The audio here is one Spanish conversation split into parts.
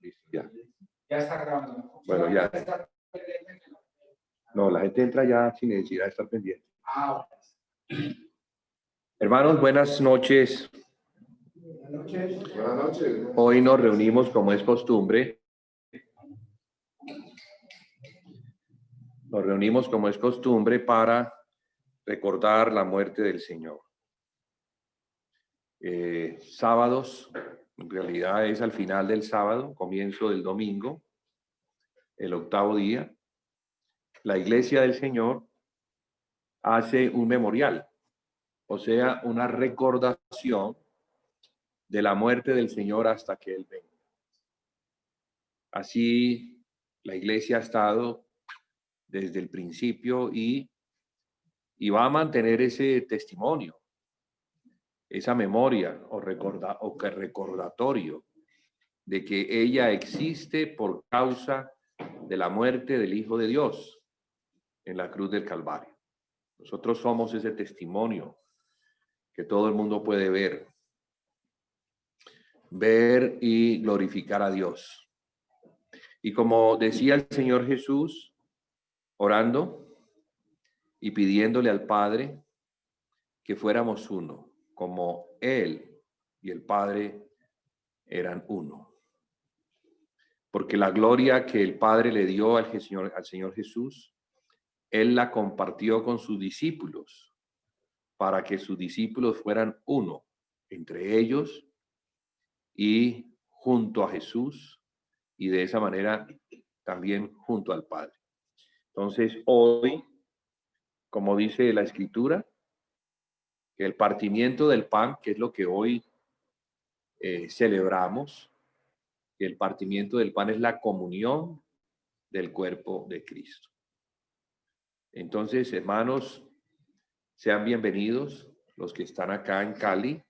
Listo, ya. Ya está grabando. Bueno, ya. No, la gente entra ya sin necesidad de estar pendiente. Hermanos, buenas noches. Buenas noches. Buenas noches. Hoy nos reunimos como es costumbre. Nos reunimos como es costumbre para recordar la muerte del Señor. Sábados, en realidad es al final del sábado, comienzo del domingo, el octavo día. La Iglesia del Señor hace un memorial, o sea, una recordación de la muerte del Señor hasta que Él venga. Así la Iglesia ha estado desde el principio y va a mantener ese testimonio, esa memoria o recordatorio de que ella existe por causa de la muerte del Hijo de Dios en la cruz del Calvario. Nosotros somos ese testimonio que todo el mundo puede ver y glorificar a Dios. Y como decía el Señor Jesús, orando y pidiéndole al Padre que fuéramos uno, como Él y el Padre eran uno. Porque la gloria que el Padre le dio al Señor Jesús, Él la compartió con sus discípulos, para que sus discípulos fueran uno entre ellos y junto a Jesús, y de esa manera también junto al Padre. Entonces, hoy, como dice la Escritura, que el partimiento del pan, que es lo que hoy celebramos, que el partimiento del pan es la comunión del cuerpo de Cristo. Entonces, hermanos, sean bienvenidos los que están acá en Cali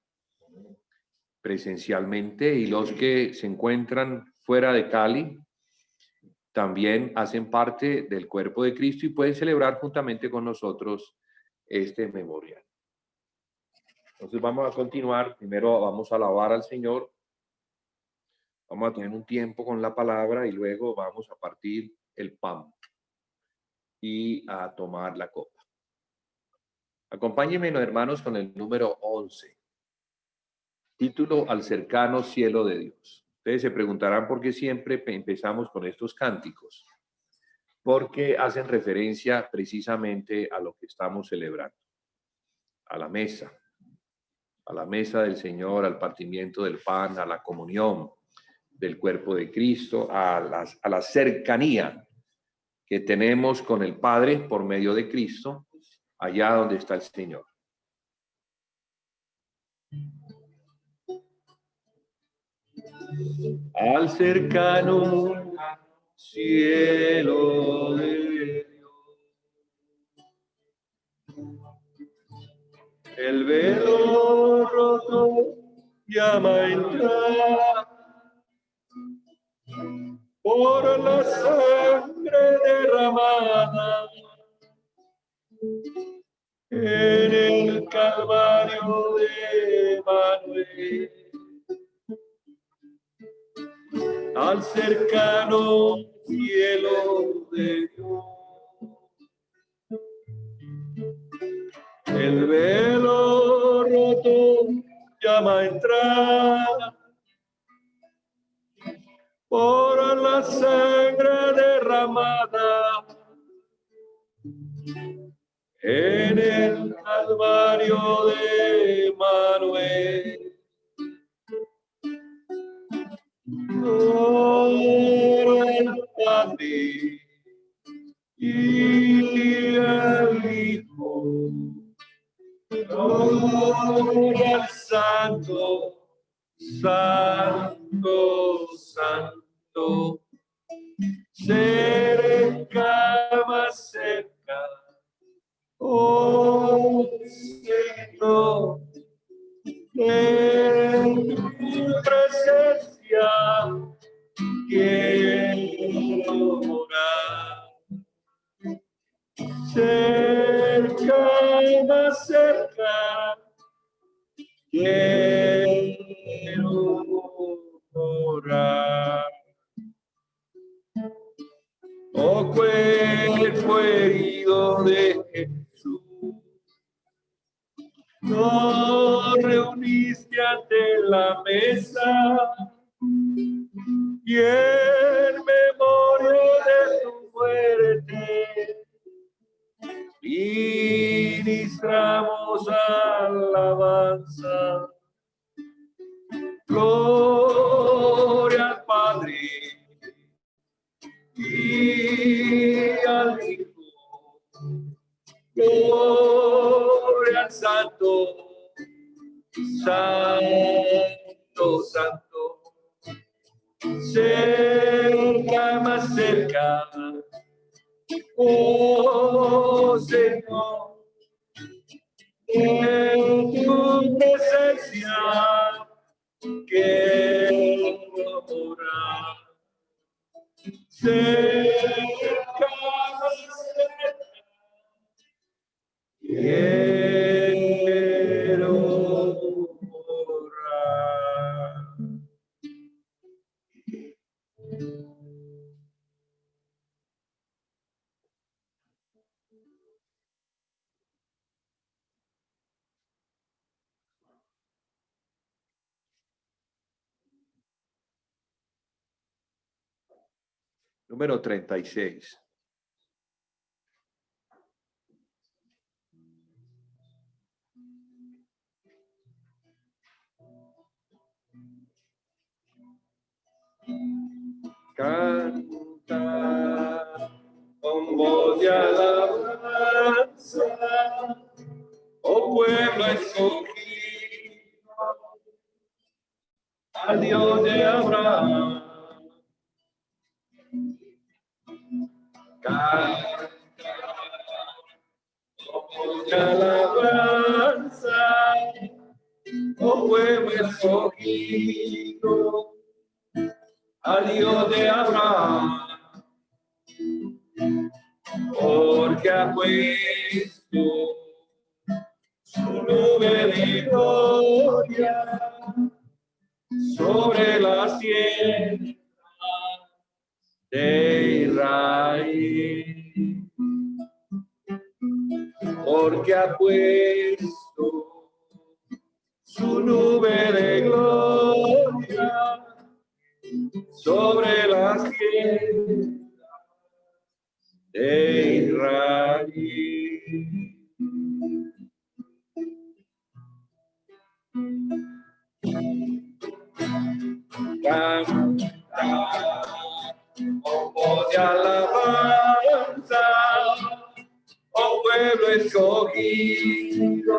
presencialmente y los que se encuentran fuera de Cali también hacen parte del cuerpo de Cristo y pueden celebrar juntamente con nosotros este memorial. Entonces vamos a continuar. Primero vamos a alabar al Señor. Vamos a tener un tiempo con la palabra y luego vamos a partir el pan y a tomar la copa. Acompáñenme, hermanos, con el número 11. Título: Al cercano cielo de Dios. Ustedes se preguntarán por qué siempre empezamos con estos cánticos. Porque hacen referencia precisamente a lo que estamos celebrando. A la mesa del Señor, al partimiento del pan, a la comunión del cuerpo de Cristo, a la cercanía que tenemos con el Padre por medio de Cristo, allá donde está el Señor. Al cercano cielo de Dios, el velo roto llama a entrar por la sangre derramada en el Calvario de Manuel. Al cercano cielo de Dios, el velo roto llama a entrar por la sangre derramada en el Calvario de Manuel. Gloria al Padre y al Hijo, gloria al Santo, Santo, Santo, cerca, más cerca, oh Señor, en tu presencia quiero morar. Cerca, más cerca, quiero morar. oh cuerpo herido de Jesús, nos reuniste ante la mesa y en memoria de tu muerte ministramos alabanza. Gloria al Padre y al Hijo, gloria al Santo, Santo, Santo, cerca, más cerca, oh Señor, en tu presencia quiero orar. Cerca, más cerca, quiero orar. Número 36. Canta con voz de alabanza, oh pueblo escogido, al Dios de Abraham. Canta con voz de alabanza, oh pueblo escogido, al Dios de Abraham, porque ha puesto su nube de gloria sobre la tierra de Israel, porque ha puesto su nube de gloria sobre las tierras de Israel. Canta con voz de alabanza, oh pueblo escogido,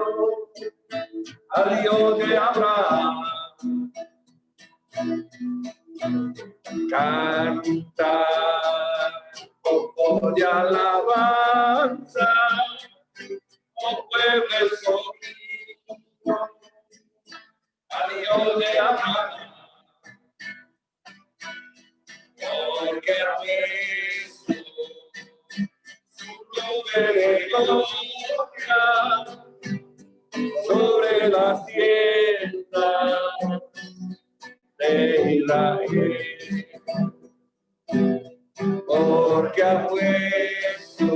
al Dios de Abraham. Canta con voz de alabanza, oh pueblo escogido, al Dios de Abraham. Porque ha puesto su nube de gloria sobre las tiendas de Israel, porque ha puesto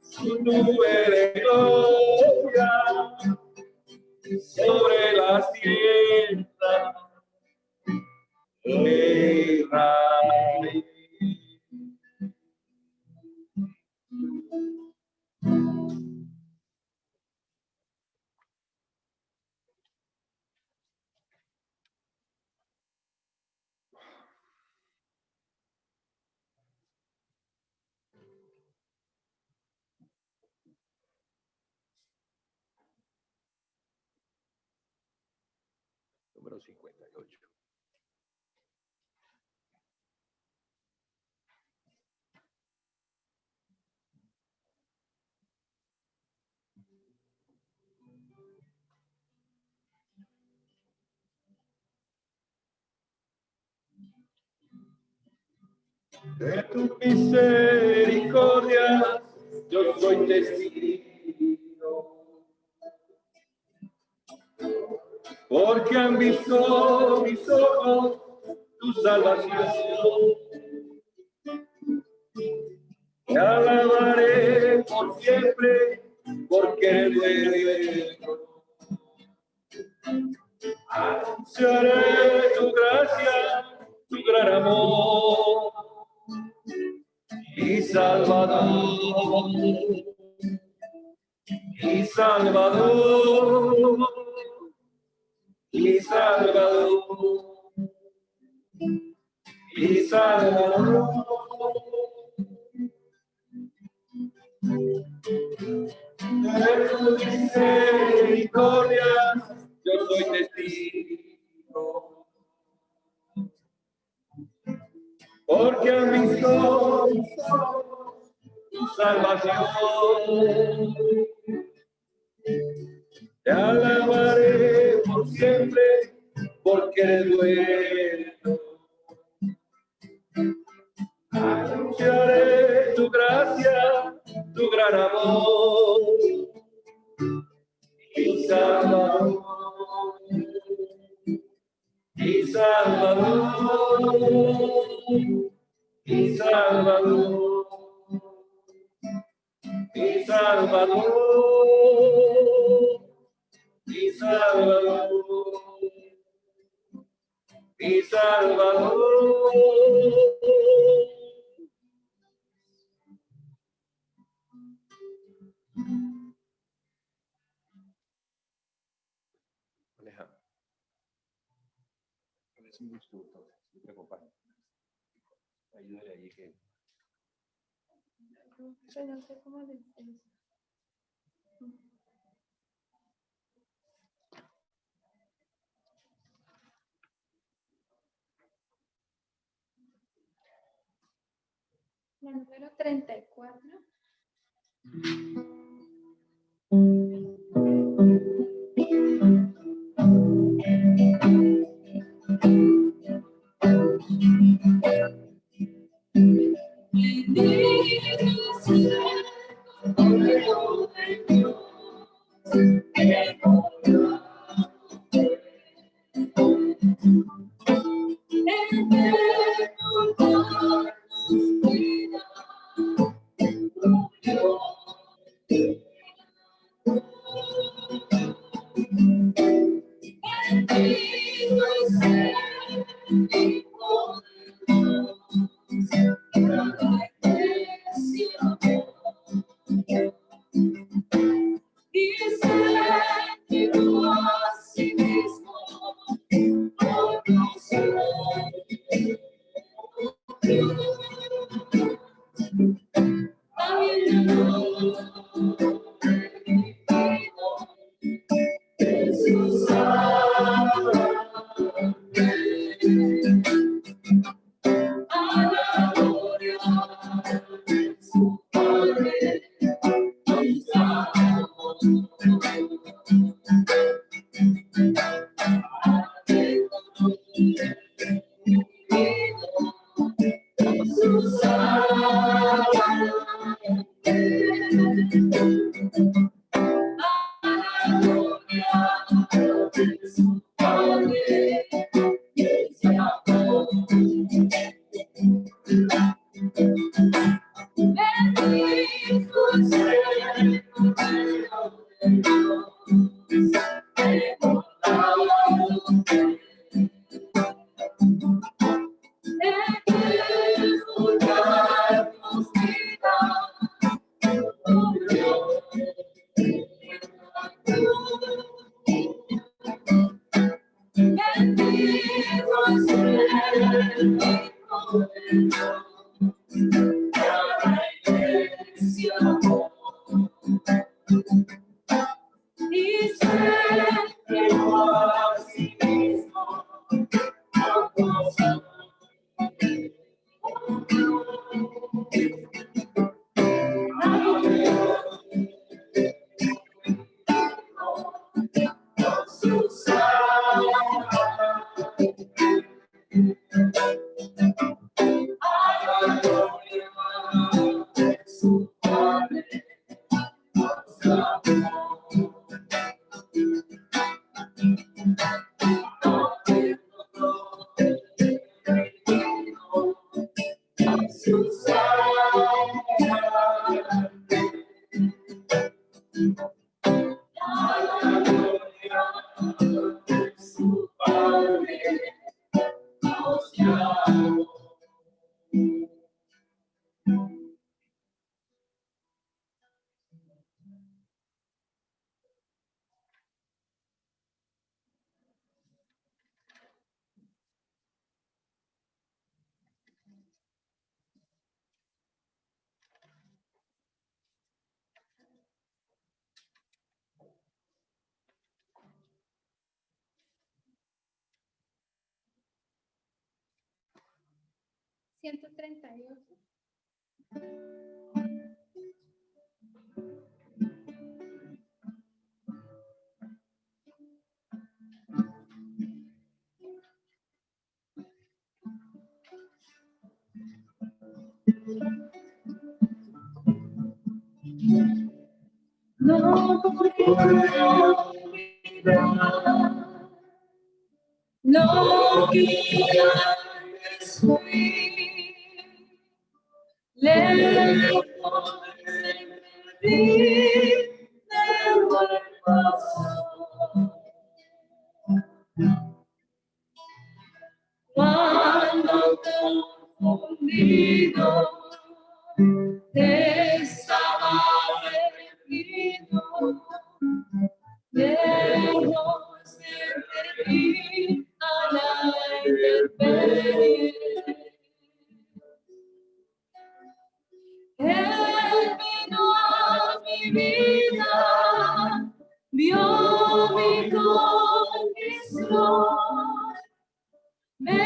su nube de gloria sobre las tiendas de Israel. Número 58. De tu misericordia yo soy testigo, porque han visto mis ojos tu salvación. Te alabaré por siempre, porque eres bueno. Anunciaré tu gracia, tu gran amor y Salvador, y Salvador, y Salvador, y Salvador. De tu misericordia yo soy testigo, porque han visto tu salvación. Te alabaré por siempre, porque eres bueno. Anunciaré tu gracia, tu gran amor y Salvador, y Salvador, y Salvador, y Salvador, y Salvador, y Salvador. Alejandro, es un gusto, yo te acompaño. Ayúdale allí que... Pero no sé cómo le dices. La número 34. 138. No puedo olvidar lo que antes fui, lejos de vivir de vuelta. Cuando confundido estaba perdido, lejos de ti a la intemperie. Él vino a mi vida, vio mi condición, me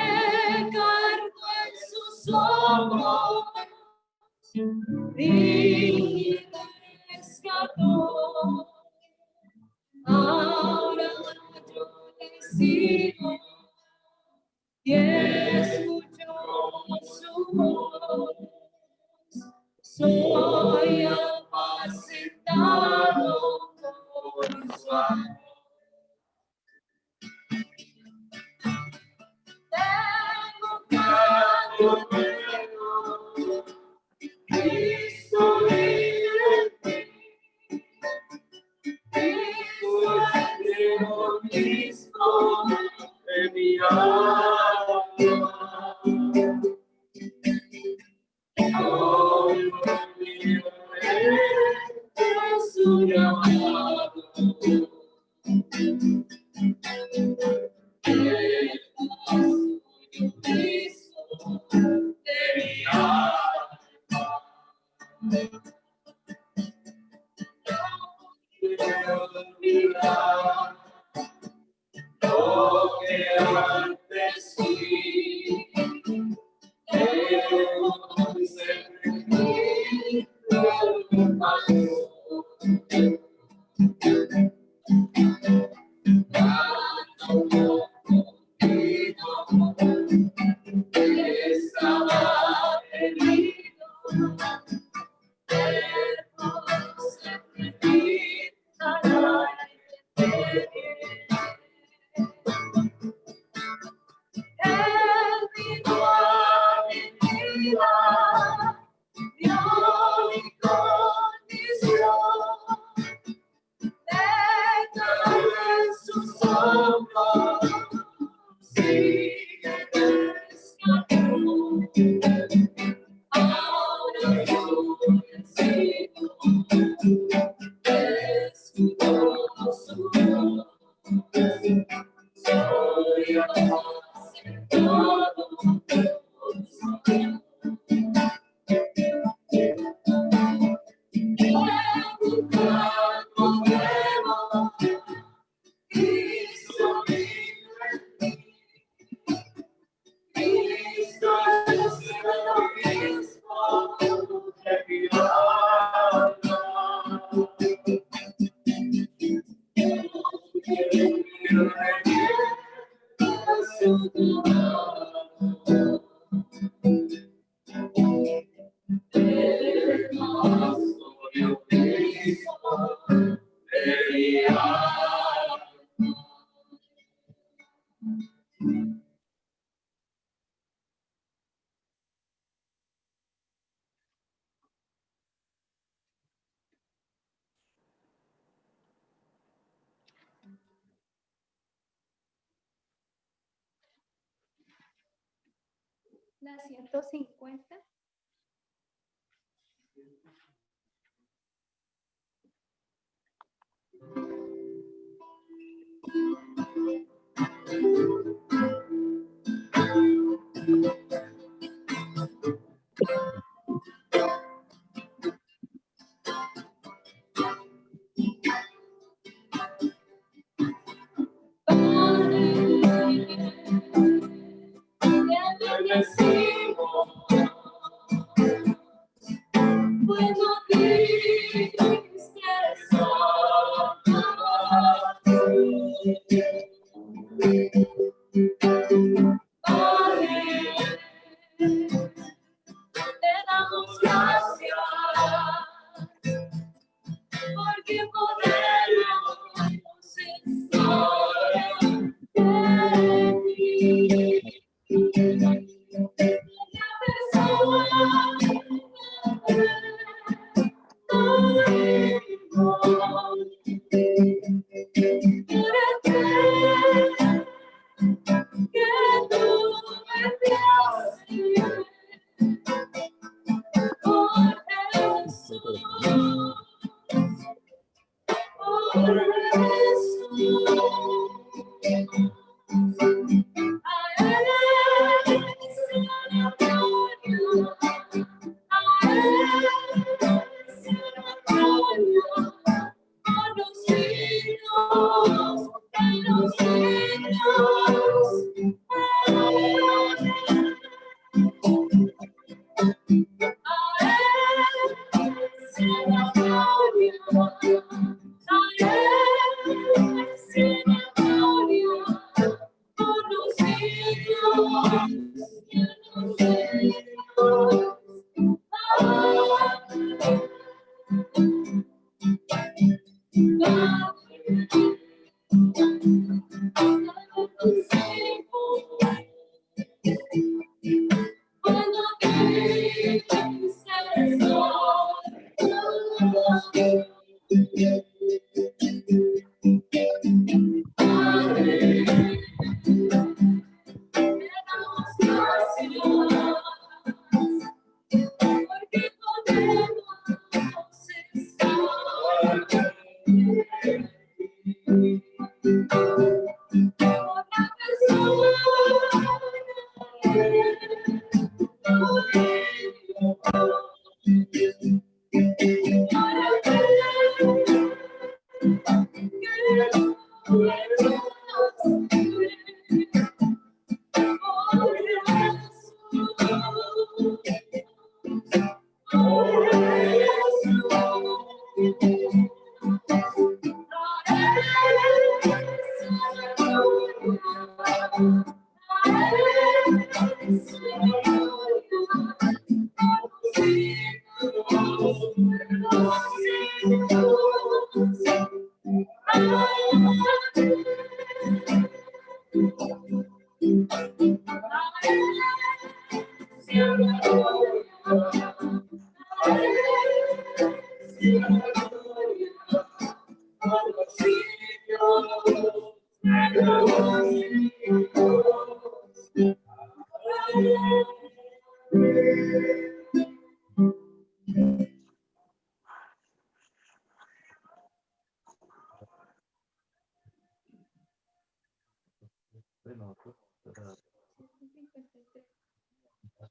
cargó en sus hombros y me rescató. Ahora yo le sigo y escucho su voz. Soy apacentado por su amor. Tengo canto nuevo, Cristo vive en ti. Cristo es Cristo en mi alma. Hoy conmigo es su llamado. Cristo La 150. Porque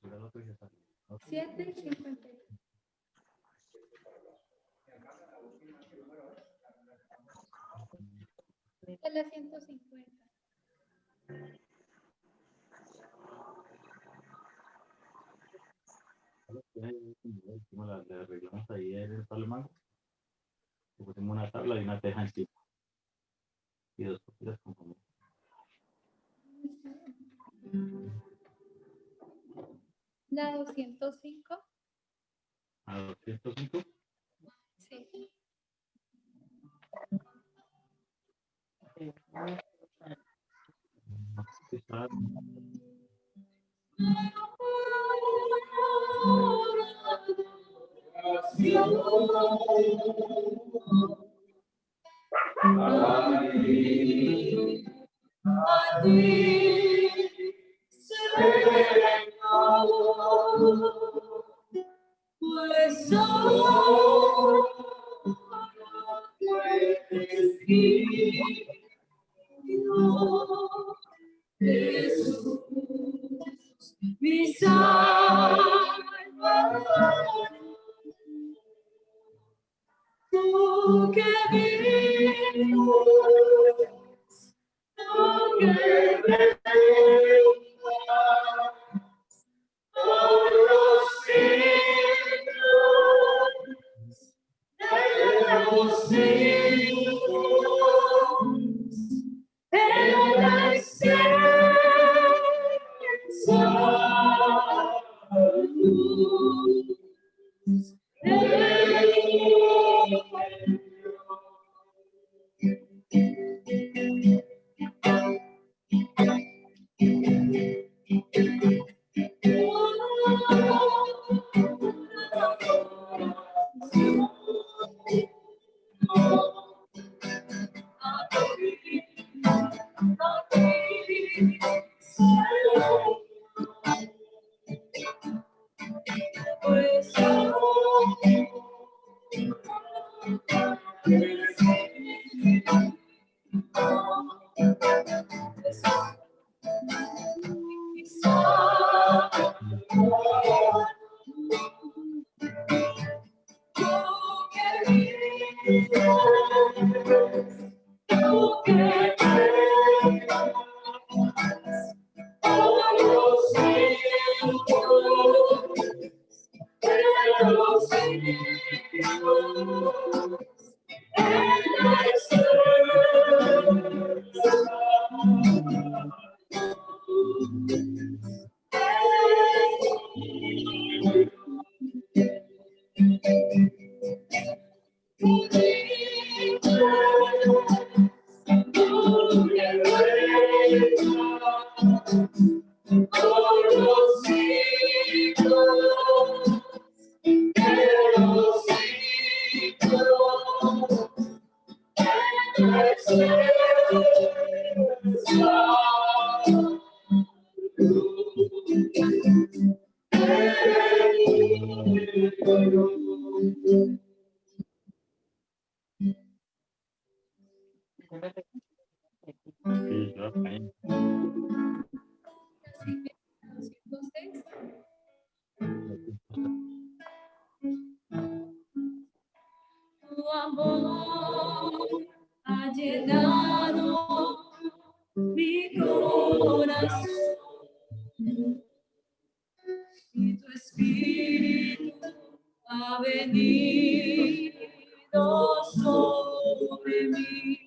podemos estar en ti. Siete y 53. De la 150. Como la arreglamos ahí en el palo mango, le pusimos una tabla y una teja encima y dos copias con comida. La 205. A 205. Sí. Está A ti, Señor, mi Salvador. Tú que vives, tú que reinas por los siglos de los siglos, en la excelsa luz del Sí, yo ahí. 206. Tu amor ha llenado mi corazón y tu espíritu ha venido sobre mí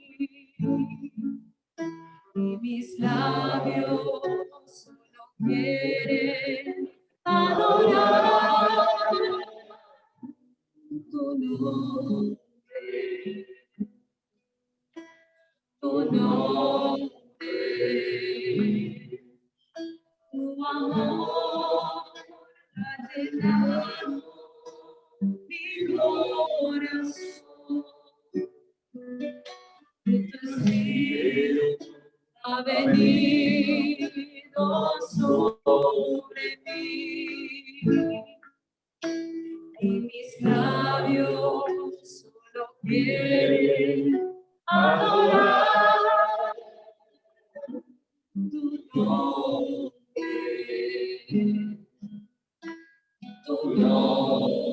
y mis labios solo quieren adorar tu nombre, tu nombre. Tu amor ha llenado mi corazón y tu espíritu ha venido sobre mí y mis labios solo quieren adorar tu nombre, tu nombre.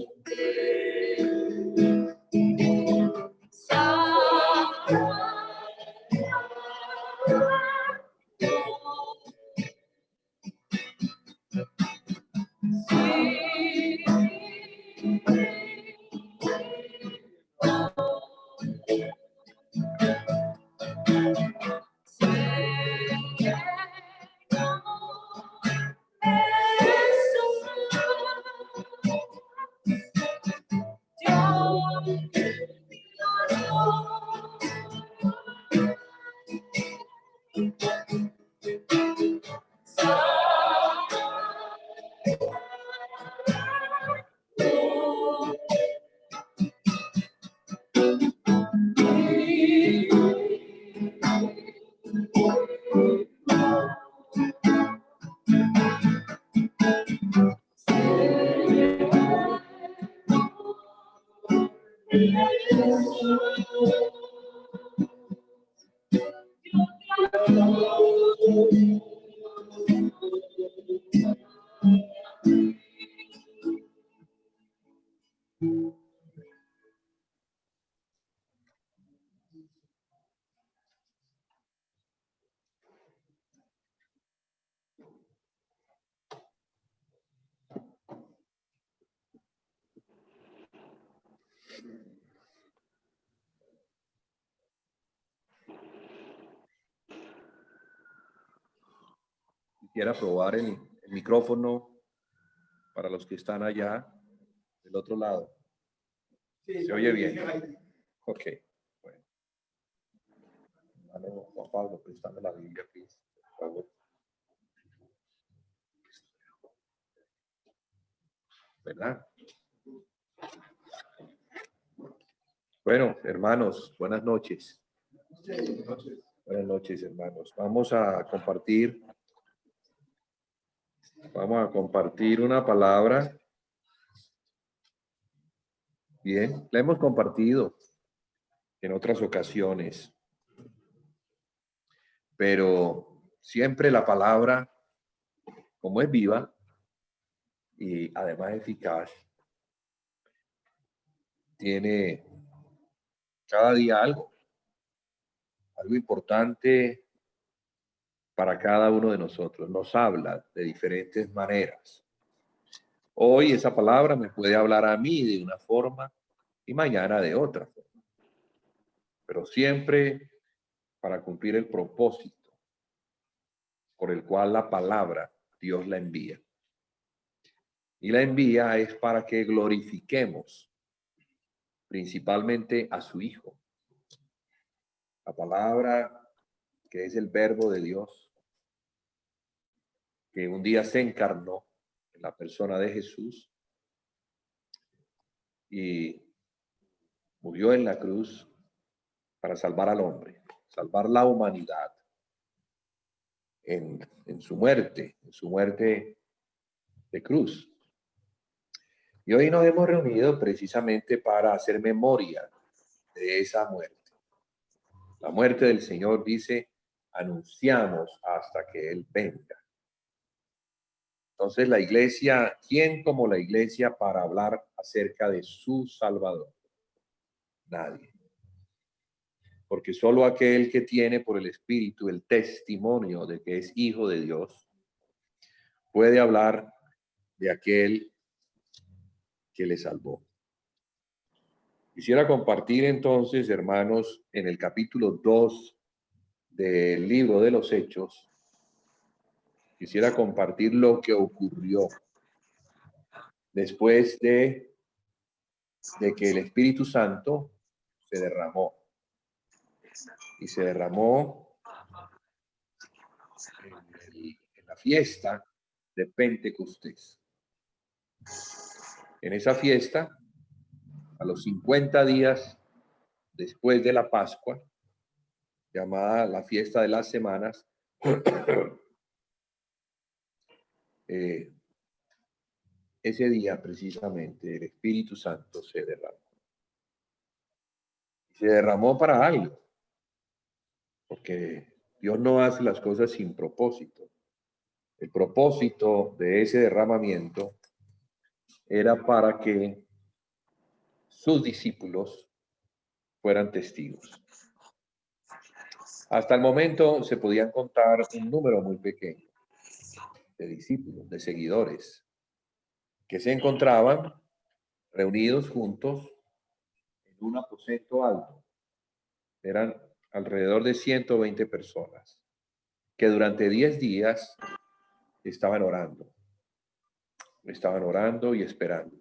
Quiera probar el micrófono para los que están allá del otro lado. Sí, ¿Se oye sí, bien? sí, sí. Ok. Bueno. Hermano Juan Pablo, préstame la Biblia, please, por favor. ¿Verdad? Bueno, hermanos, buenas noches. Sí, noches. Buenas noches, hermanos. Vamos a compartir una palabra. Bien, la hemos compartido en otras ocasiones, pero siempre la palabra, como es viva y además eficaz, tiene cada día algo importante para cada uno de nosotros. Nos habla de diferentes maneras. Hoy esa palabra me puede hablar a mí de una forma y mañana de otra forma, pero siempre para cumplir el propósito por el cual la palabra Dios la envía. Y la envía es para que glorifiquemos principalmente a su Hijo. La palabra que es el verbo de Dios, que un día se encarnó en la persona de Jesús y murió en la cruz para salvar al hombre, salvar la humanidad en su muerte de cruz. Y hoy nos hemos reunido precisamente para hacer memoria de esa muerte. La muerte del Señor, dice, anunciamos hasta que Él venga. Entonces la iglesia, ¿quién como la iglesia para hablar acerca de su Salvador? Nadie. Porque solo aquel que tiene por el Espíritu el testimonio de que es hijo de Dios puede hablar de aquel que le salvó. Quisiera compartir entonces, hermanos, en el capítulo 2 del libro de los Hechos, quisiera compartir lo que ocurrió después de que el Espíritu Santo se derramó. Y se derramó en la fiesta de Pentecostés. En esa fiesta, a los 50 días después de la Pascua, llamada la fiesta de las semanas, ese día precisamente el Espíritu Santo se derramó. Se derramó para algo, porque Dios no hace las cosas sin propósito. El propósito de ese derramamiento era para que sus discípulos fueran testigos. Hasta el momento se podían contar un número muy pequeño de discípulos, de seguidores, que se encontraban reunidos juntos en un aposento alto. Eran alrededor de 120 personas que durante 10 días estaban orando y esperando,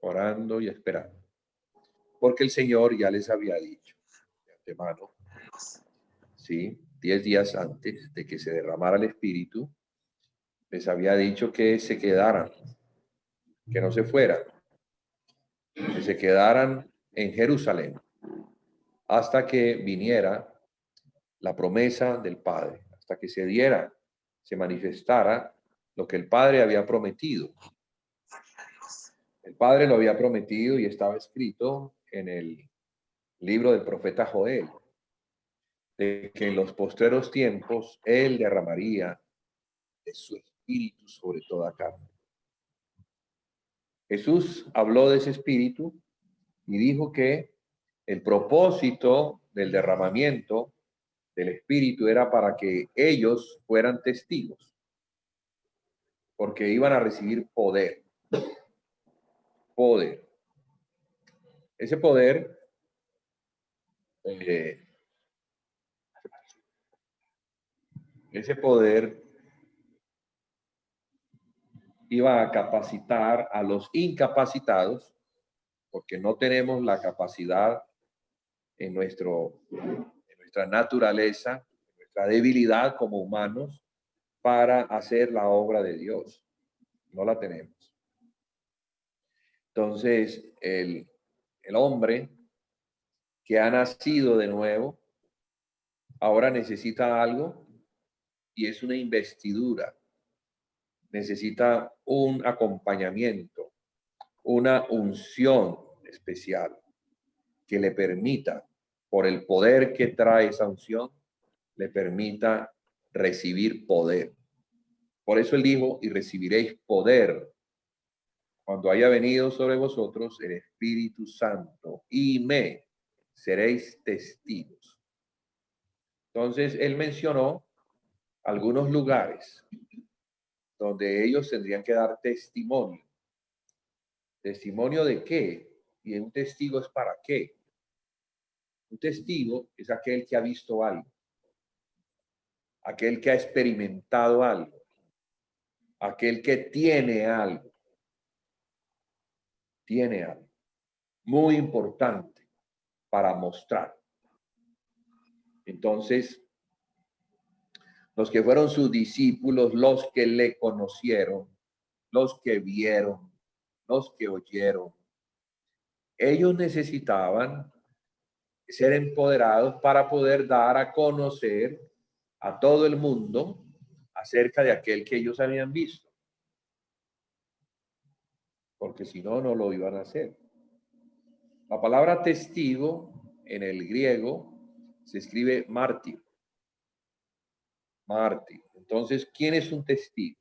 orando y esperando, porque el Señor ya les había dicho de antemano, ¿sí? 10 días antes de que se derramara el Espíritu, les había dicho que se quedaran, que no se fueran, que se quedaran en Jerusalén hasta que viniera la promesa del Padre, hasta que se diera, se manifestara lo que el Padre había prometido. El Padre lo había prometido y estaba escrito en el libro del profeta Joel, de que en los postreros tiempos Él derramaría de su espíritu sobre toda carne. Jesús habló de ese espíritu y dijo que el propósito del derramamiento del espíritu era para que ellos fueran testigos, porque iban a recibir poder. Poder. Ese poder iba a capacitar a los incapacitados, porque no tenemos la capacidad en nuestra naturaleza, en nuestra debilidad como humanos, para hacer la obra de Dios. No la tenemos. Entonces, el hombre que ha nacido de nuevo, ahora necesita algo y es una investidura. Necesita un acompañamiento, una unción especial que le permita, por el poder que trae esa unción, le permita recibir poder. Por eso él dijo, y recibiréis poder cuando haya venido sobre vosotros el Espíritu Santo, y me seréis testigos. Entonces él mencionó algunos lugares donde ellos tendrían que dar testimonio. ¿Testimonio de qué? Y un testigo es para qué. Un testigo es aquel que ha visto algo, aquel que ha experimentado algo, aquel que tiene algo. Tiene algo muy importante para mostrar. Entonces, los que fueron sus discípulos, los que le conocieron, los que vieron, los que oyeron, ellos necesitaban ser empoderados para poder dar a conocer a todo el mundo acerca de aquel que ellos habían visto. Porque si no, no lo iban a hacer. La palabra testigo en el griego se escribe mártir. Mártir. Entonces, ¿quién es un testigo?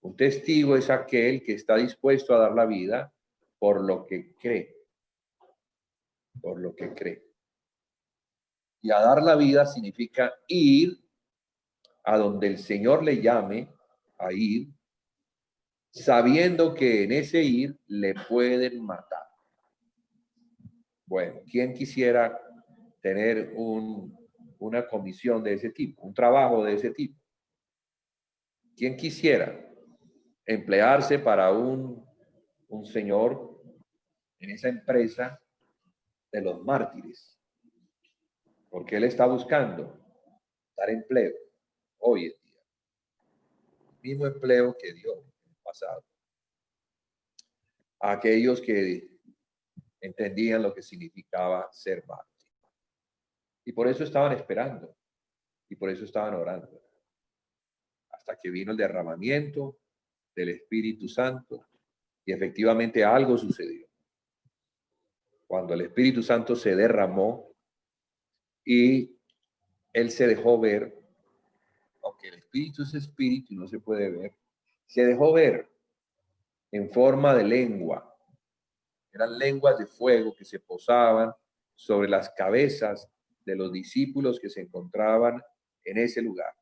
Un testigo es aquel que está dispuesto a dar la vida por lo que cree. Por lo que cree. Y a dar la vida significa ir a donde el Señor le llame a ir, sabiendo que en ese ir le pueden matar. Bueno, ¿quién quisiera tener una comisión de ese tipo, un trabajo de ese tipo? ¿Quién quisiera emplearse para un señor en esa empresa de los mártires? Porque él está buscando dar empleo hoy en día. El mismo empleo que dio en el pasado. A aquellos que entendían lo que significaba ser mártir. Y por eso estaban esperando. Y por eso estaban orando. Hasta que vino el derramamiento del Espíritu Santo. Y efectivamente algo sucedió. Cuando el Espíritu Santo se derramó y él se dejó ver, aunque el Espíritu es Espíritu y no se puede ver, se dejó ver en forma de lengua. Eran lenguas de fuego que se posaban sobre las cabezas de los discípulos que se encontraban en ese lugar.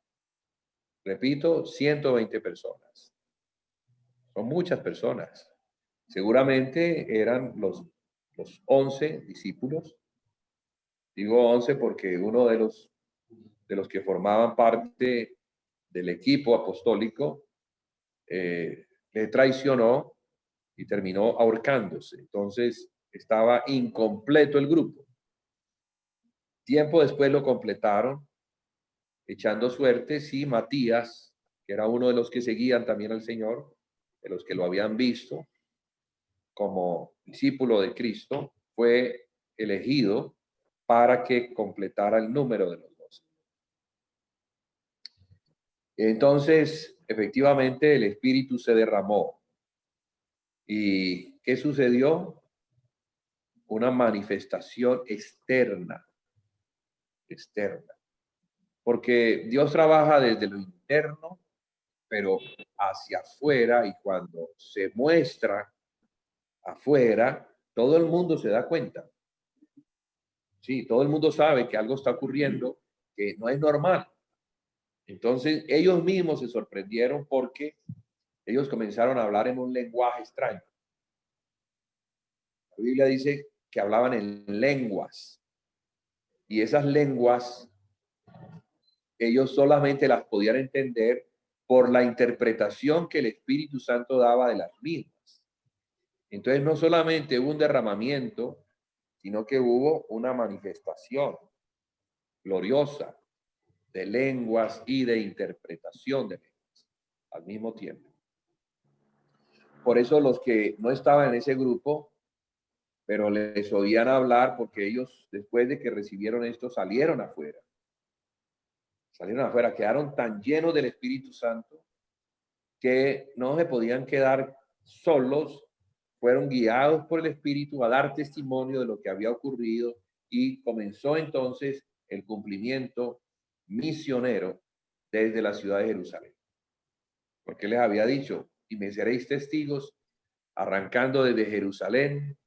Repito, 120 personas. Son muchas personas. Seguramente eran los 11 discípulos. Digo 11 porque uno de los que formaban parte del equipo apostólico le traicionó y terminó ahorcándose. Entonces estaba incompleto el grupo. Tiempo después lo completaron, echando suertes, y Matías, que era uno de los que seguían también al Señor, de los que lo habían visto como discípulo de Cristo, fue elegido para que completara el número de los 12. Entonces, efectivamente, el Espíritu se derramó. ¿Y qué sucedió? Una manifestación externa. Porque Dios trabaja desde lo interno, pero hacia afuera, y cuando se muestra afuera, todo el mundo se da cuenta. Sí, todo el mundo sabe que algo está ocurriendo que no es normal. Entonces, ellos mismos se sorprendieron porque ellos comenzaron a hablar en un lenguaje extraño. La Biblia dice que hablaban en lenguas, y esas lenguas ellos solamente las podían entender por la interpretación que el Espíritu Santo daba de las mismas. Entonces no solamente hubo un derramamiento, sino que hubo una manifestación gloriosa de lenguas y de interpretación de lenguas al mismo tiempo. Por eso los que no estaban en ese grupo, pero les oían hablar, porque ellos después de que recibieron esto salieron afuera, quedaron tan llenos del Espíritu Santo que no se podían quedar solos, fueron guiados por el Espíritu a dar testimonio de lo que había ocurrido y comenzó entonces el cumplimiento misionero desde la ciudad de Jerusalén. Porque les había dicho, y me seréis testigos, arrancando desde Jerusalén,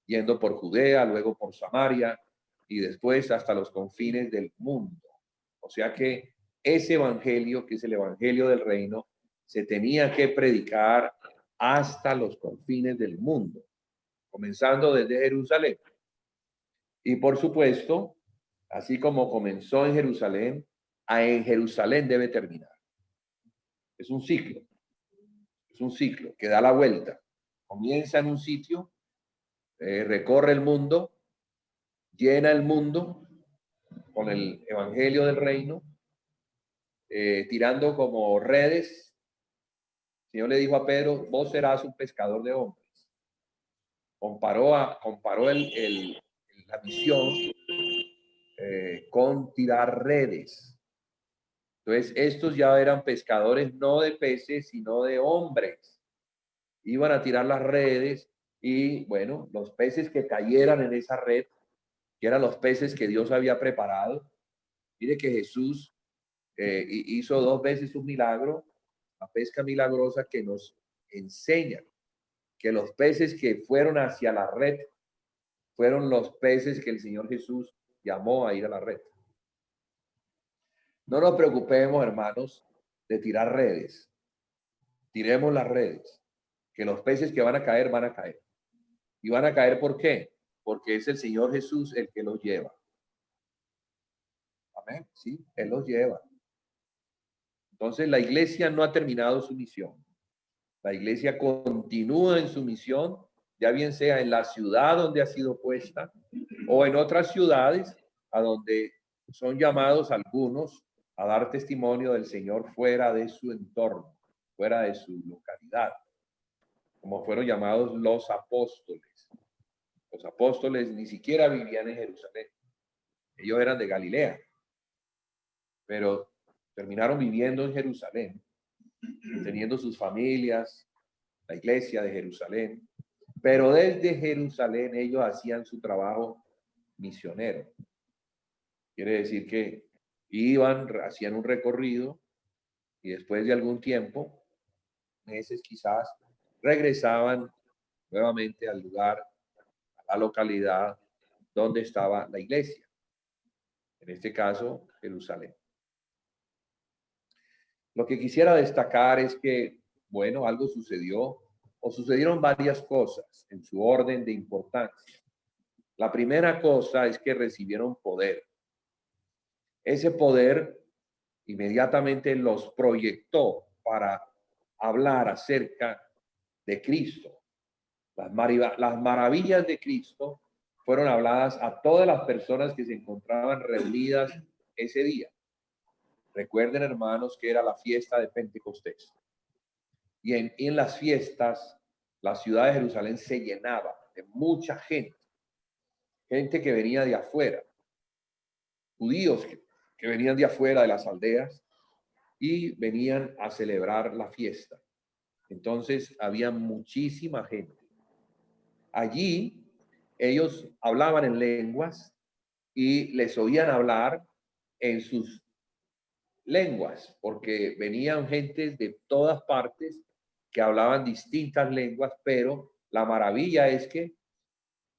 yendo por Judea, luego por Samaria y después hasta los confines del mundo. O sea que ese evangelio, que es el evangelio del reino, se tenía que predicar hasta los confines del mundo, comenzando desde Jerusalén. Y por supuesto, así como comenzó en Jerusalén debe terminar. Es un ciclo que da la vuelta. Comienza en un sitio, recorre el mundo, llena el mundo con el evangelio del reino, tirando como redes. El Señor le dijo a Pedro, vos serás un pescador de hombres. Comparó la misión con tirar redes. Entonces, estos ya eran pescadores no de peces, sino de hombres. Iban a tirar las redes y, bueno, los peces que cayeran en esa red, que eran los peces que Dios había preparado. Mire que Jesús hizo 2 veces un milagro, la pesca milagrosa, que nos enseña que los peces que fueron hacia la red fueron los peces que el Señor Jesús llamó a ir a la red. No nos preocupemos, hermanos, de tirar redes. Tiremos las redes, que los peces que van a caer, van a caer. ¿Y van a caer por qué? Porque es el Señor Jesús el que los lleva. Amén. Sí, Él los lleva. Entonces, la iglesia no ha terminado su misión. La iglesia continúa en su misión, ya bien sea en la ciudad donde ha sido puesta o en otras ciudades a donde son llamados algunos a dar testimonio del Señor fuera de su entorno, fuera de su localidad, como fueron llamados los apóstoles. Los apóstoles ni siquiera vivían en Jerusalén. Ellos eran de Galilea, pero terminaron viviendo en Jerusalén, teniendo sus familias, la iglesia de Jerusalén, pero desde Jerusalén ellos hacían su trabajo misionero. Quiere decir que iban, hacían un recorrido y después de algún tiempo, meses quizás, regresaban nuevamente al lugar, a la localidad donde estaba la iglesia. En este caso, Jerusalén. Lo que quisiera destacar es que, bueno, algo sucedió o sucedieron varias cosas en su orden de importancia. La primera cosa es que recibieron poder. Ese poder inmediatamente los proyectó para hablar acerca de Cristo. Las maravillas de Cristo fueron habladas a todas las personas que se encontraban reunidas ese día. Recuerden, hermanos, que era la fiesta de Pentecostés. Y en las fiestas, la ciudad de Jerusalén se llenaba de mucha gente que venía de afuera, judíos que venían de afuera de las aldeas y venían a celebrar la fiesta. Entonces había muchísima gente. Allí ellos hablaban en lenguas y les oían hablar en sus lenguas, porque venían gentes de todas partes que hablaban distintas lenguas, pero la maravilla es que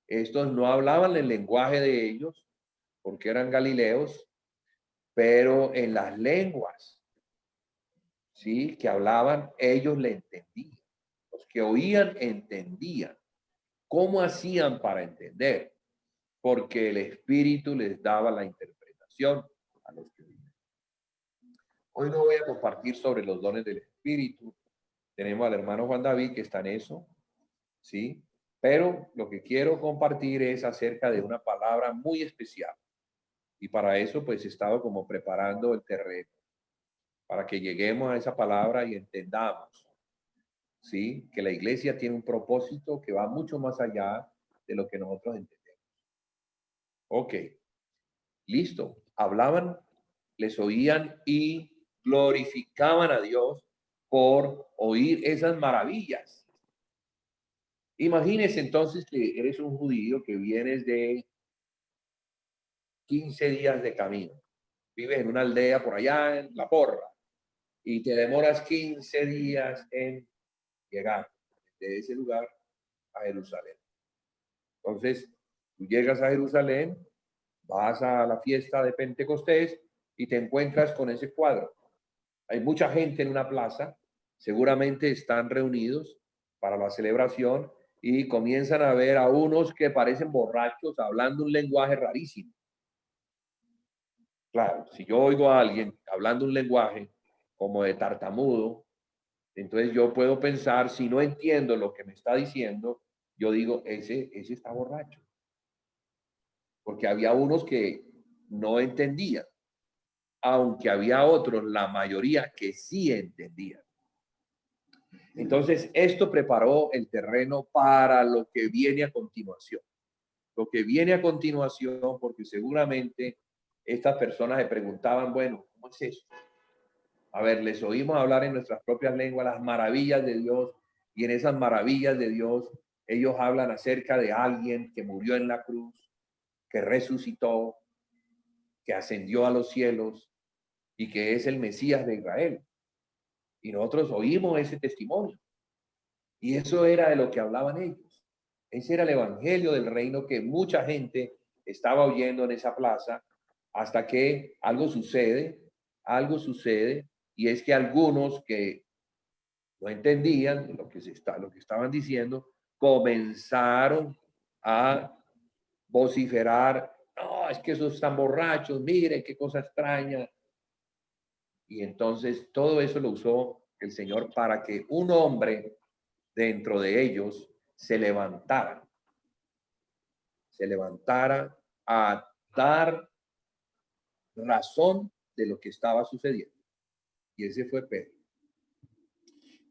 estos no hablaban el lenguaje de ellos, porque eran galileos, pero en las lenguas, ¿sí?, que hablaban, ellos le entendían. Los que oían entendían. ¿Cómo hacían para entender? Porque el Espíritu les daba la interpretación a los que oían. Hoy no voy a compartir sobre los dones del Espíritu. Tenemos al hermano Juan David que está en eso, ¿sí? Pero lo que quiero compartir es acerca de una palabra muy especial. Y para eso, pues, he estado como preparando el terreno, para que lleguemos a esa palabra y entendamos, ¿sí? Que la iglesia tiene un propósito que va mucho más allá de lo que nosotros entendemos. Ok, listo. Hablaban, les oían y glorificaban a Dios por oír esas maravillas. Imagínese entonces que eres un judío que vienes de 15 días de camino. Vives en una aldea por allá en La Porra y te demoras 15 días en llegar de ese lugar a Jerusalén. Entonces, tú llegas a Jerusalén, vas a la fiesta de Pentecostés y te encuentras con ese cuadro. Hay mucha gente en una plaza, seguramente están reunidos para la celebración y comienzan a ver a unos que parecen borrachos hablando un lenguaje rarísimo. Claro, si yo oigo a alguien hablando un lenguaje como de tartamudo, entonces yo puedo pensar, si no entiendo lo que me está diciendo, yo digo, ese está borracho. Porque había unos que no entendían, aunque había otros, la mayoría, que sí entendían. Entonces, esto preparó el terreno para lo que viene a continuación. Lo que viene a continuación, porque seguramente estas personas se preguntaban, bueno, ¿cómo es eso? A ver, les oímos hablar en nuestras propias lenguas las maravillas de Dios, y en esas maravillas de Dios ellos hablan acerca de alguien que murió en la cruz, que resucitó, que ascendió a los cielos y que es el Mesías de Israel. Y nosotros oímos ese testimonio. Y eso era de lo que hablaban ellos. Ese era el evangelio del reino que mucha gente estaba oyendo en esa plaza, hasta que algo sucede, y es que algunos que no entendían lo que estaban diciendo, comenzaron a vociferar, no, es que esos están borrachos, miren qué cosa extraña. Y entonces todo eso lo usó el Señor para que un hombre dentro de ellos se levantara a dar razón de lo que estaba sucediendo. Y ese fue Pedro.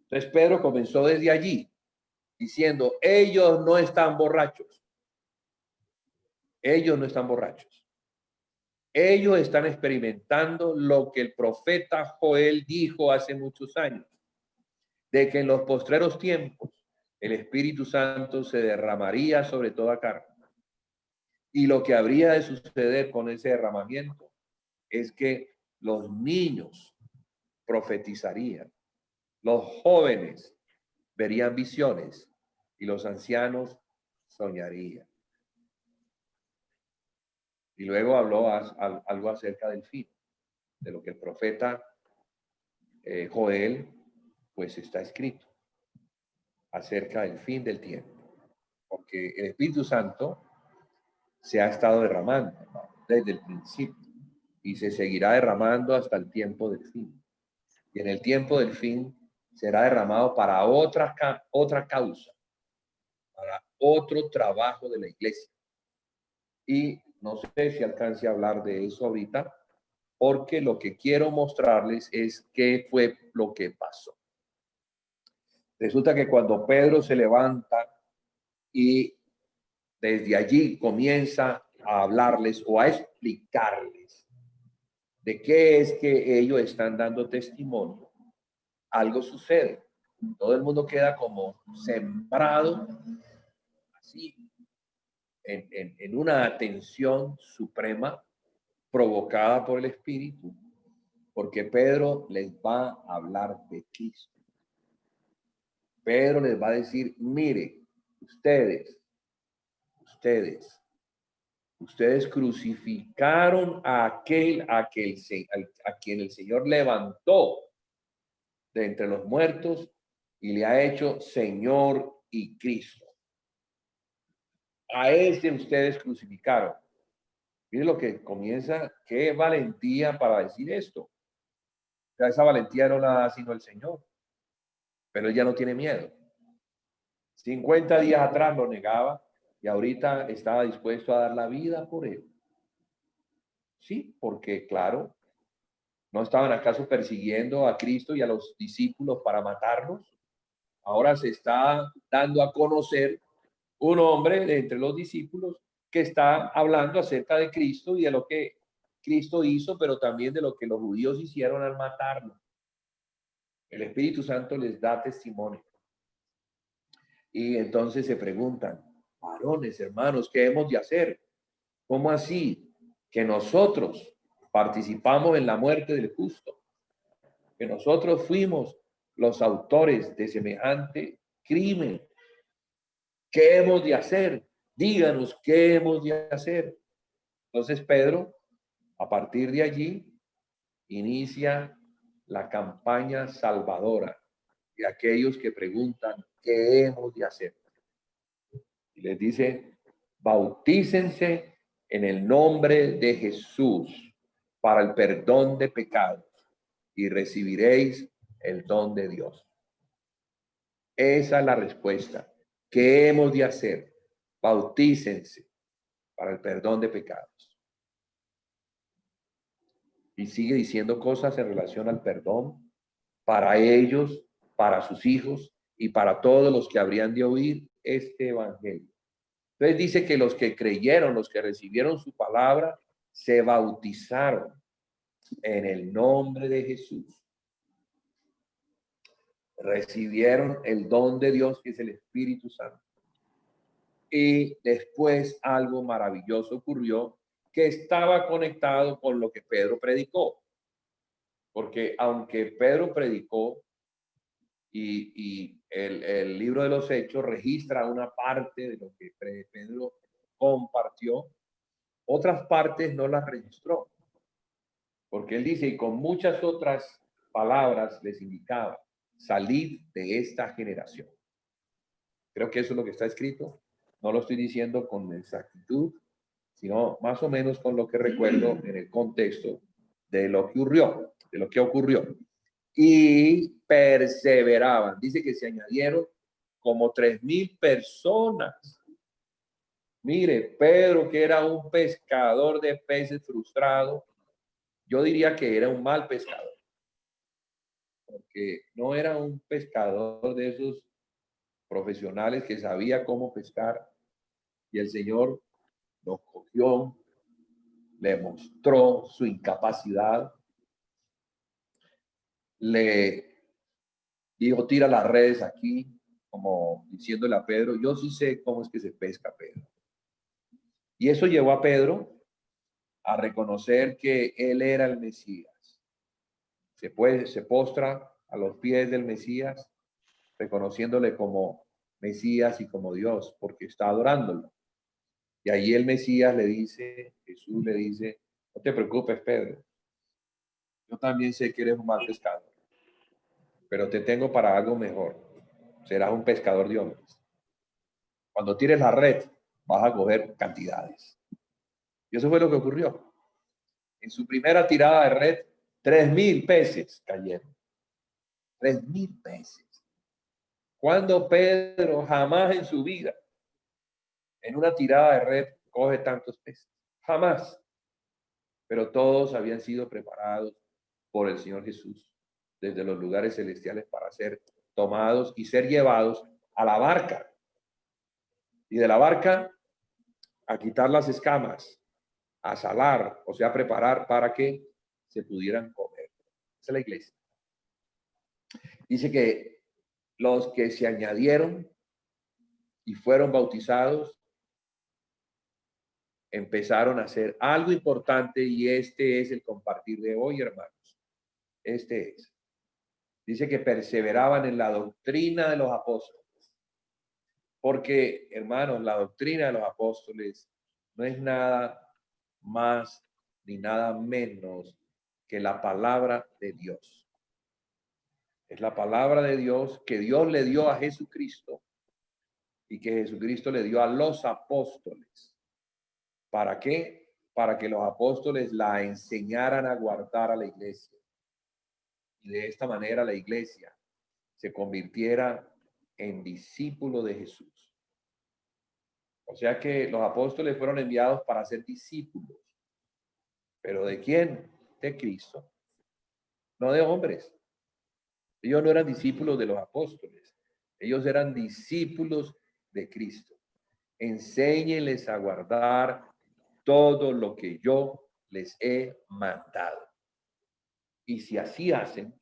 Entonces Pedro comenzó desde allí diciendo, ellos no están borrachos. Ellos no están borrachos. Ellos están experimentando lo que el profeta Joel dijo hace muchos años, de que en los postreros tiempos el Espíritu Santo se derramaría sobre toda carne. Y lo que habría de suceder con ese derramamiento es que los niños profetizarían, los jóvenes verían visiones y los ancianos soñarían. Y luego habló algo acerca del fin, de lo que el profeta Joel, pues está escrito, acerca del fin del tiempo. Porque el Espíritu Santo se ha estado derramando, ¿no?, desde el principio y se seguirá derramando hasta el tiempo del fin. Y en el tiempo del fin será derramado para otra causa, para otro trabajo de la iglesia. Y no sé si alcance a hablar de eso ahorita, porque lo que quiero mostrarles es qué fue lo que pasó. Resulta que cuando Pedro se levanta y desde allí comienza a hablarles o a explicarles de qué es que ellos están dando testimonio, algo sucede. Todo el mundo queda como sembrado así en una atención suprema provocada por el Espíritu, porque Pedro les va a hablar de Cristo. Pedro les va a decir, mire, ustedes crucificaron a quien el Señor levantó de entre los muertos y le ha hecho Señor y Cristo. A ese ustedes crucificaron. Miren lo que comienza, qué valentía para decir esto. sea, esa valentía no la da sino el Señor. Pero él ya no tiene miedo. 50 días atrás lo negaba y ahorita estaba dispuesto a dar la vida por él. Sí, porque claro, ¿no estaban acaso persiguiendo a Cristo y a los discípulos para matarlos? Ahora se está dando a conocer un hombre de entre los discípulos que está hablando acerca de Cristo y de lo que Cristo hizo, pero también de lo que los judíos hicieron al matarlo. El Espíritu Santo les da testimonio. Y entonces se preguntan, varones, hermanos, ¿qué hemos de hacer? ¿Cómo así que nosotros participamos en la muerte del justo? Que nosotros fuimos los autores de semejante crimen. ¿Qué hemos de hacer? Díganos qué hemos de hacer. Entonces Pedro, a partir de allí, inicia la campaña salvadora de aquellos que preguntan qué hemos de hacer. Y les dice, bautícense en el nombre de Jesús para el perdón de pecados y recibiréis el don de Dios. Esa es la respuesta. ¿Qué hemos de hacer? Bautícense para el perdón de pecados. Y sigue diciendo cosas en relación al perdón para ellos, para sus hijos y para todos los que habrían de oír este evangelio. Entonces dice que los que creyeron, los que recibieron su palabra, se bautizaron en el nombre de Jesús. Recibieron el don de Dios, que es el Espíritu Santo. Y después algo maravilloso ocurrió que estaba conectado con lo que Pedro predicó. Porque aunque Pedro predicó y el libro de los Hechos registra una parte de lo que Pedro compartió, otras partes no las registró. Porque él dice, y con muchas otras palabras les indicaba, salid de esta generación. Creo que eso es lo que está escrito. No lo estoy diciendo con exactitud, sino más o menos con lo que recuerdo en el contexto de lo que ocurrió, Y perseveraban. Dice que se añadieron como 3,000 personas. Mire, Pedro, que era un pescador de peces frustrado, yo diría que era un mal pescador, porque no era un pescador de esos profesionales que sabía cómo pescar, y el Señor lo cogió, le mostró su incapacidad, le dijo, tira las redes aquí, como diciéndole a Pedro, yo sí sé cómo es que se pesca, Pedro. Y eso llevó a Pedro a reconocer que él era el Mesías. Se postra a los pies del Mesías, reconociéndole como Mesías y como Dios, porque está adorándolo. Y ahí el Mesías le dice, Jesús le dice, no te preocupes, Pedro. Yo también sé que eres un mal pescador, pero te tengo para algo mejor. Serás un pescador de hombres. Cuando tires la red, vas a coger cantidades. Y eso fue lo que ocurrió. En su primera tirada de red, 3,000 peces cayeron. 3,000 peces. Cuando Pedro jamás en su vida, en una tirada de red, coge tantos peces. Jamás. Pero todos habían sido preparados por el Señor Jesús desde los lugares celestiales para ser tomados y ser llevados a la barca. Y de la barca a quitar las escamas, a salar, o sea, a preparar para que se pudieran comer. Esa es la iglesia. Dice que los que se añadieron y fueron bautizados empezaron a hacer algo importante, y este es el compartir de hoy, hermanos. Este es. Dice que perseveraban en la doctrina de los apóstoles. Porque, hermanos, la doctrina de los apóstoles no es nada más ni nada menos que la palabra de Dios. Es la palabra de Dios que Dios le dio a Jesucristo y que Jesucristo le dio a los apóstoles. ¿Para qué? Para que los apóstoles la enseñaran a guardar a la iglesia. y de esta manera la iglesia se convirtiera en discípulo de Jesús. O sea que los apóstoles fueron enviados para ser discípulos. ¿Pero de quién? De Cristo. No de hombres. Ellos no eran discípulos de los apóstoles. Ellos eran discípulos de Cristo. Enséñenles a guardar todo lo que yo les he mandado. Y si así hacen,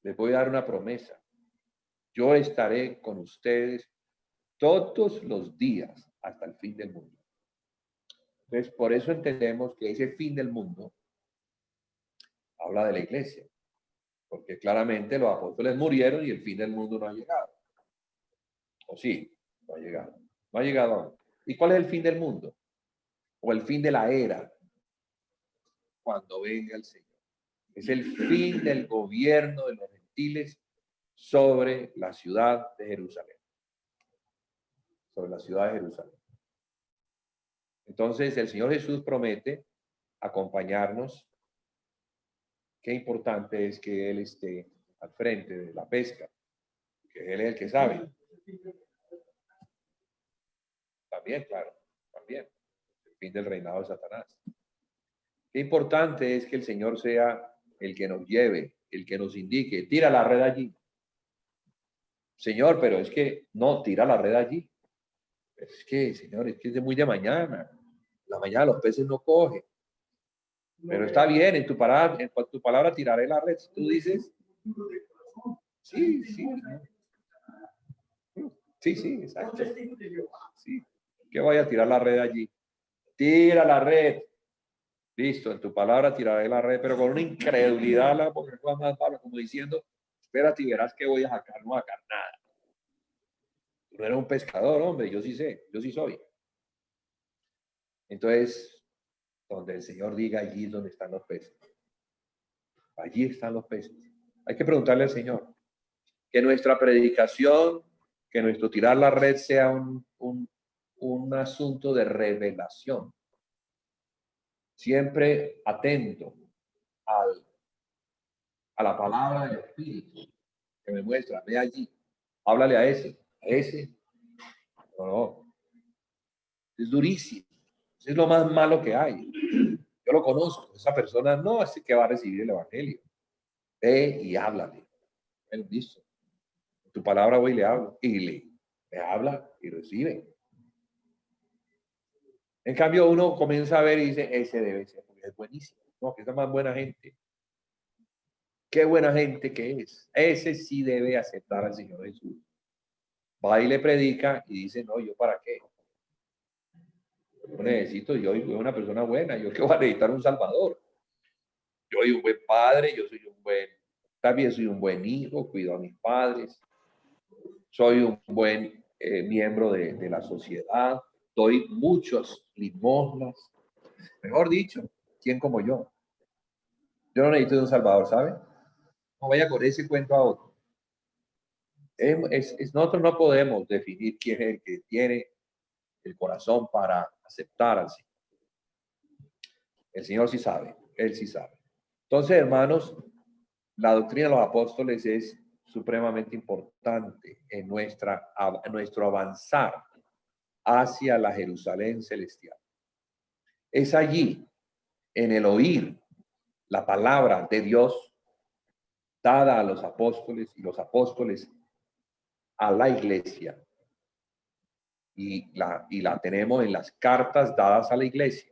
les voy a dar una promesa. Yo estaré con ustedes todos los días hasta el fin del mundo. Entonces, por eso entendemos que ese fin del mundo habla de la iglesia, porque claramente los apóstoles murieron y el fin del mundo no ha llegado. ¿O sí? No ha llegado. No ha llegado aún. ¿Y cuál es el fin del mundo? O el fin de la era, cuando venga el Señor. Es el fin del gobierno de los gentiles sobre la ciudad de Jerusalén. Sobre la ciudad de Jerusalén. Entonces, el Señor Jesús promete acompañarnos. Qué importante es que Él esté al frente de la pesca, que Él es el que sabe. También, claro, también. El fin del reinado de Satanás. Qué importante es que el Señor sea el que nos lleve, el que nos indique. Tira la red allí. Señor, pero es que no, tira la red allí. Es que, Señor, es que es de muy de mañana. La mañana los peces no cogen. Pero está bien, en tu palabra tiraré la red. Tú dices, sí, sí. Sí, sí, exacto. Sí. Que voy a tirar la red allí. Tira la red. Listo, en tu palabra tiraré la red, pero con una incredulidad, porque como diciendo, espérate y verás que voy a sacar, no voy a sacar nada. Tú no eres un pescador, hombre, yo sí sé, yo sí soy. Entonces, donde el Señor diga, allí es donde están los peces. Allí están los peces. Hay que preguntarle al Señor que nuestra predicación, que nuestro tirar la red sea un asunto de revelación. Siempre atento a la palabra del Espíritu que me muestra. Ve allí, háblale a ese. No, es durísimo. Es lo más malo que hay. Yo lo conozco. Esa persona no es que va a recibir el Evangelio. Ve y háblale. Bueno, listo. Tu palabra voy y le hablo. Y le habla y recibe. En cambio, uno comienza a ver y dice, ese debe ser, porque es buenísimo. No, que es la más buena gente. Qué buena gente que es. Ese sí debe aceptar al Señor Jesús. Va y le predica y dice, no, ¿yo para qué? Yo necesito, yo soy una persona buena, yo que voy a necesitar un salvador. Yo soy un buen padre, también soy un buen hijo, cuido a mis padres, soy un buen miembro de la sociedad, doy muchos limosnas. Mejor dicho, ¿quién como yo? Yo no necesito de un salvador, ¿sabe? No vaya con ese cuento a otro. Nosotros no podemos definir quién es el que tiene el corazón para aceptar al Señor. El Señor sí sabe, Él sí sabe. Entonces, hermanos, la doctrina de los apóstoles es supremamente importante en nuestro avanzar hacia la Jerusalén celestial. Es allí, en el oír la palabra de Dios dada a los apóstoles y los apóstoles a la iglesia. Y la tenemos en las cartas dadas a la iglesia.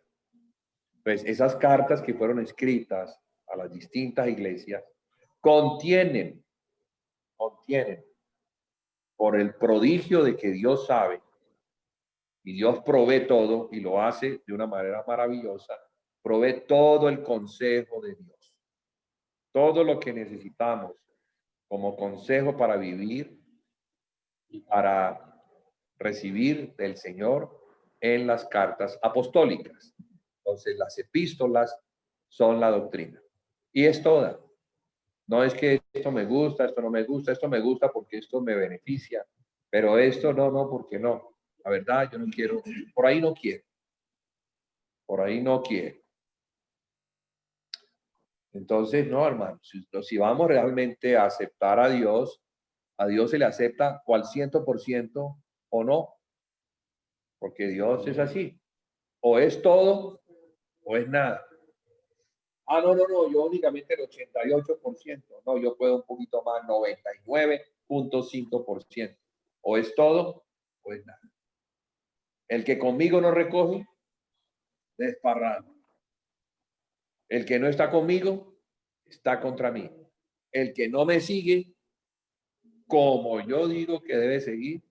Pues esas cartas que fueron escritas a las distintas iglesias contienen por el prodigio de que Dios sabe y Dios provee todo y lo hace de una manera maravillosa, provee todo el consejo de Dios, todo lo que necesitamos como consejo para vivir y para recibir del Señor en las cartas apostólicas. Entonces, las epístolas son la doctrina. Y es toda. No es que esto me gusta, esto no me gusta, esto me gusta porque esto me beneficia, pero esto no, porque no. La verdad, yo no quiero, por ahí no quiero. Por ahí no quiero. Entonces, no, hermano, si vamos realmente a aceptar a Dios se le acepta cual 100% o no, porque Dios es así. O es todo o es nada. Ah, no, yo únicamente el 88%. No, yo puedo un poquito más, 99.5%. O es todo o es nada. El que conmigo no recoge, desparrado. El que no está conmigo, está contra mí. El que no me sigue, como yo digo que debe seguir,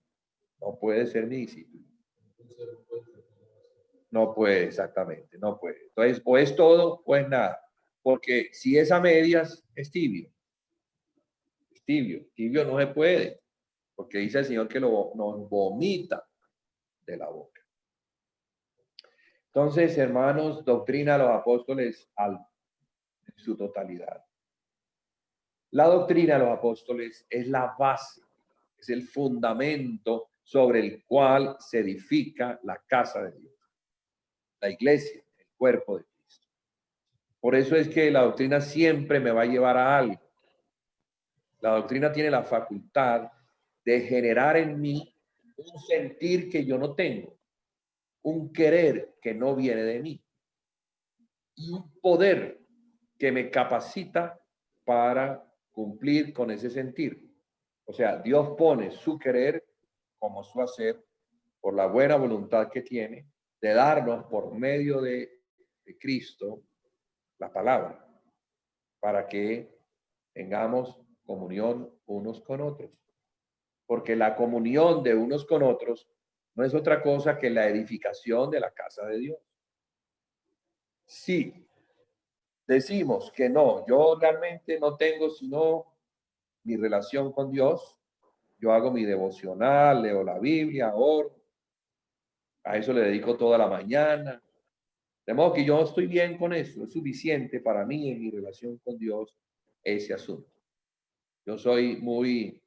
no puede ser mi discípulo. No puede, exactamente, no puede. Entonces, o es todo o es nada. Porque si es a medias, es tibio. Es tibio. Tibio no se puede. Porque dice el Señor que nos vomita de la boca. Entonces, hermanos, doctrina de los apóstoles en su totalidad. La doctrina de los apóstoles es la base, es el fundamento sobre el cual se edifica la casa de Dios, la iglesia, el cuerpo de Cristo. Por eso es que la doctrina siempre me va a llevar a algo. La doctrina tiene la facultad de generar en mí un sentir que yo no tengo, un querer que no viene de mí y un poder que me capacita para cumplir con ese sentir. O sea, Dios pone su querer como su hacer por la buena voluntad que tiene de darnos por medio de Cristo la palabra para que tengamos comunión unos con otros. Porque la comunión de unos con otros no es otra cosa que la edificación de la casa de Dios. Sí, decimos que no, yo realmente no tengo sino mi relación con Dios. Yo hago mi devocional, leo la Biblia, oro. A eso le dedico toda la mañana. De modo que yo estoy bien con eso. Es suficiente para mí en mi relación con Dios ese asunto. Yo soy muy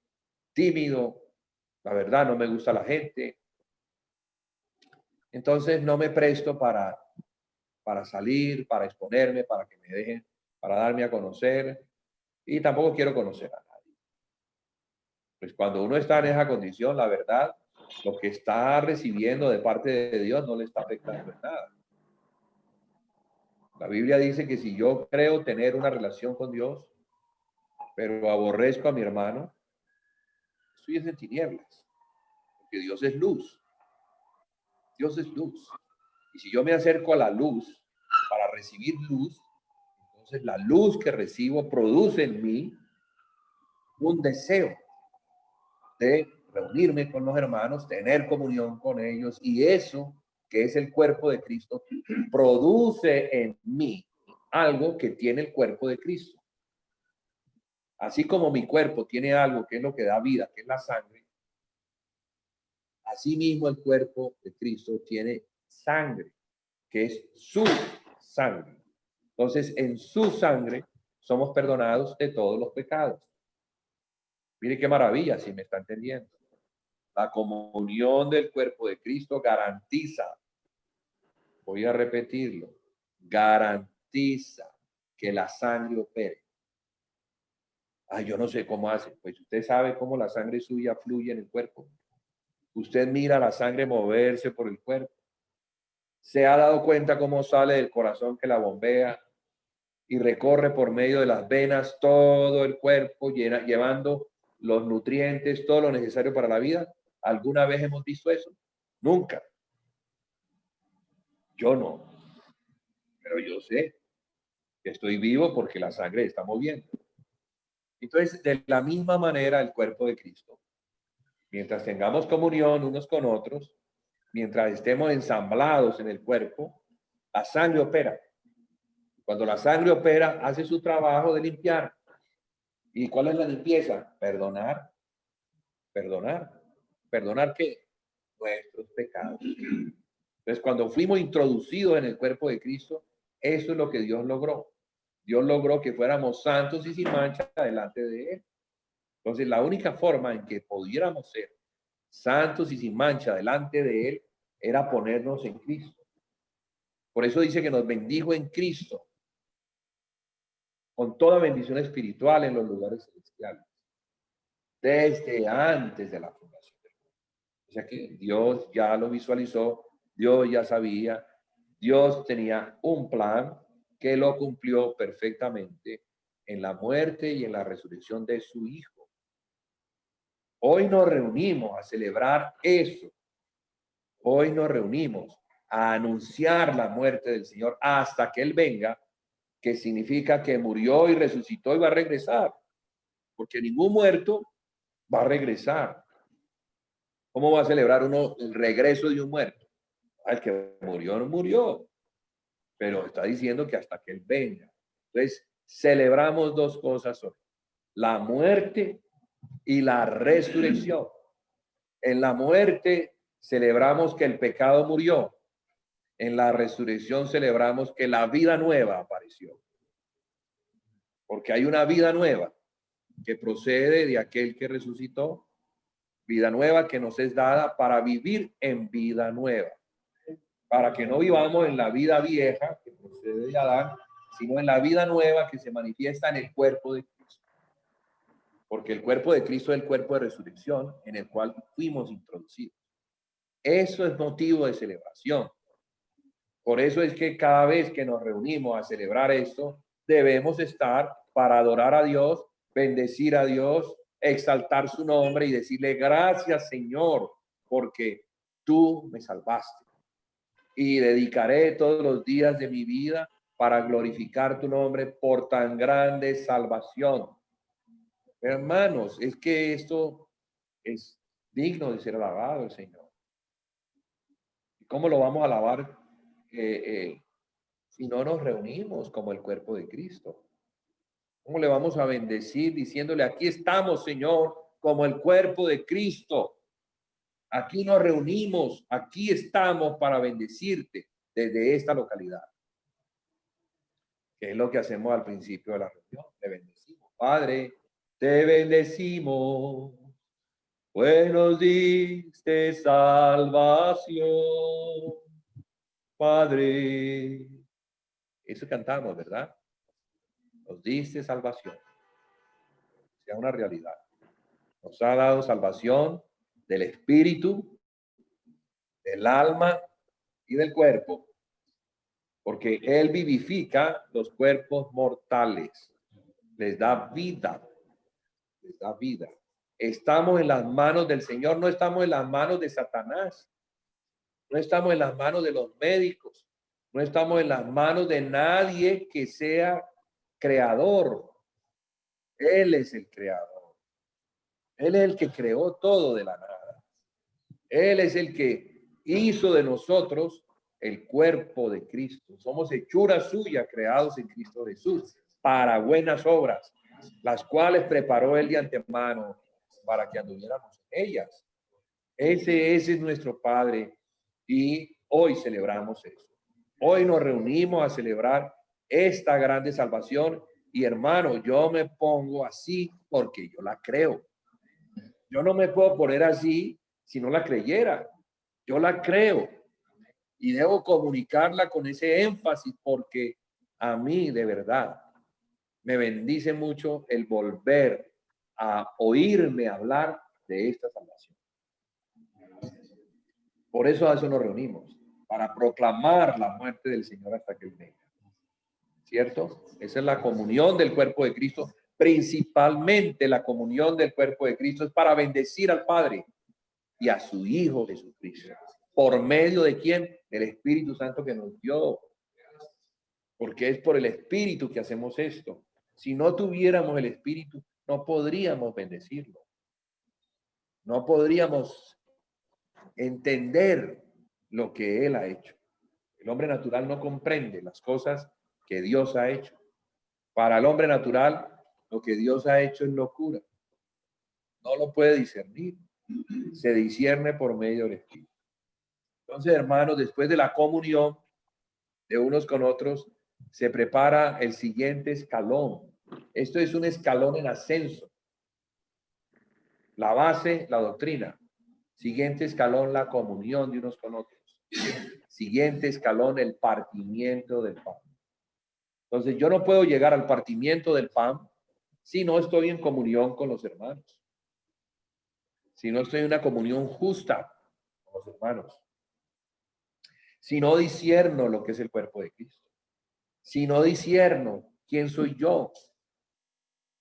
tímido. La verdad, no me gusta la gente. Entonces no me presto para salir, para exponerme, para que me dejen, para darme a conocer. Y tampoco quiero conocer a nadie. Pues cuando uno está en esa condición, la verdad, lo que está recibiendo de parte de Dios no le está afectando en nada. La Biblia dice que si yo creo tener una relación con Dios, pero aborrezco a mi hermano, estoy en tinieblas, porque Dios es luz. Dios es luz. Y si yo me acerco a la luz para recibir luz, entonces la luz que recibo produce en mí un deseo de reunirme con los hermanos, tener comunión con ellos, y eso, que es el cuerpo de Cristo, produce en mí algo que tiene el cuerpo de Cristo. Así como mi cuerpo tiene algo que es lo que da vida, que es la sangre, asimismo el cuerpo de Cristo tiene sangre, que es su sangre. Entonces, en su sangre somos perdonados de todos los pecados. Mire qué maravilla, si me está entendiendo. La comunión del cuerpo de Cristo garantiza, voy a repetirlo, garantiza que la sangre opere. Ay, yo no sé cómo hace. Pues usted sabe cómo la sangre suya fluye en el cuerpo. Usted mira la sangre moverse por el cuerpo. Se ha dado cuenta cómo sale del corazón que la bombea y recorre por medio de las venas todo el cuerpo, llevando los nutrientes, todo lo necesario para la vida. ¿Alguna vez hemos visto eso? Nunca. Yo no. Pero yo sé que estoy vivo porque la sangre está moviendo. Entonces, de la misma manera, el cuerpo de Cristo, mientras tengamos comunión unos con otros, mientras estemos ensamblados en el cuerpo, la sangre opera. Cuando la sangre opera, hace su trabajo de limpiar. ¿Y cuál es la limpieza? Perdonar. Perdonar. ¿Perdonar qué? Nuestros pecados. Entonces, cuando fuimos introducidos en el cuerpo de Cristo, eso es lo que Dios logró. Dios logró que fuéramos santos y sin mancha delante de Él. Entonces, la única forma en que pudiéramos ser santos y sin mancha delante de Él era ponernos en Cristo. Por eso dice que nos bendijo en Cristo. con toda bendición espiritual en los lugares celestiales, desde antes de la fundación del mundo. O sea que Dios ya lo visualizó, Dios ya sabía, Dios tenía un plan que lo cumplió perfectamente en la muerte y en la resurrección de su Hijo. Hoy nos reunimos a celebrar eso. Hoy nos reunimos a anunciar la muerte del Señor hasta que Él venga, que significa que murió y resucitó y va a regresar, porque ningún muerto va a regresar. ¿Cómo va a celebrar uno el regreso de un muerto? El que murió no murió, pero está diciendo que hasta que Él venga. Entonces, celebramos dos cosas hoy: la muerte y la resurrección. En la muerte celebramos que el pecado murió. En la resurrección celebramos que la vida nueva apareció. Porque hay una vida nueva que procede de aquel que resucitó, vida nueva que nos es dada para vivir en vida nueva, para que no vivamos en la vida vieja que procede de Adán, sino en la vida nueva que se manifiesta en el cuerpo de Cristo. Porque el cuerpo de Cristo es el cuerpo de resurrección en el cual fuimos introducidos. Eso es motivo de celebración. Por eso es que cada vez que nos reunimos a celebrar esto, debemos estar para adorar a Dios, bendecir a Dios, exaltar su nombre y decirle gracias, Señor, porque tú me salvaste. Y dedicaré todos los días de mi vida para glorificar tu nombre por tan grande salvación. Hermanos, es que esto es digno de ser alabado el Señor. ¿Cómo lo vamos a alabar si no nos reunimos como el cuerpo de Cristo? ¿Cómo le vamos a bendecir diciéndole, aquí estamos, Señor, como el cuerpo de Cristo? Aquí nos reunimos, aquí estamos para bendecirte desde esta localidad. Que es lo que hacemos al principio de la reunión. Te bendecimos. Padre, te bendecimos, pues nos diste salvación. Padre, eso cantamos, ¿verdad? Nos diste salvación. Sea una realidad. Nos ha dado salvación del espíritu, del alma y del cuerpo, porque Él vivifica los cuerpos mortales, les da vida, les da vida. Estamos en las manos del Señor, no estamos en las manos de Satanás, no estamos en las manos de los médicos, no estamos en las manos de nadie que sea creador. Él es el creador. Él es el que creó todo de la nada. Él es el que hizo de nosotros el cuerpo de Cristo. Somos hechura suya, creados en Cristo Jesús, para buenas obras, las cuales preparó Él de antemano para que anduviéramos en ellas. Ese es nuestro Padre y hoy celebramos eso. Hoy nos reunimos a celebrar esta grande salvación y hermano, yo me pongo así porque yo la creo. Yo no me puedo poner así si no la creyera. Yo la creo y debo comunicarla con ese énfasis porque a mí de verdad me bendice mucho el volver a oírme hablar de esta salvación. Por eso a eso nos reunimos, para proclamar la muerte del Señor hasta que Él venga. ¿Cierto? Esa es la comunión del cuerpo de Cristo. Principalmente la comunión del cuerpo de Cristo es para bendecir al Padre y a su Hijo Jesucristo. ¿Por medio de quién? Del Espíritu Santo que nos dio. Porque es por el Espíritu que hacemos esto. Si no tuviéramos el Espíritu, no podríamos bendecirlo. No podríamos entender lo que Él ha hecho. El hombre natural no comprende las cosas que Dios ha hecho. Para el hombre natural, lo que Dios ha hecho es locura. No lo puede discernir. Se discierne por medio del Espíritu. Entonces, hermanos, después de la comunión de unos con otros, se prepara el siguiente escalón. Esto es un escalón en ascenso. La base, la doctrina. Siguiente escalón, la comunión de unos con otros. Siguiente escalón, el partimiento del pan. Entonces yo no puedo llegar al partimiento del pan si no estoy en comunión con los hermanos. Si no estoy en una comunión justa con los hermanos. Si no discierno lo que es el cuerpo de Cristo. Si no discierno quién soy yo.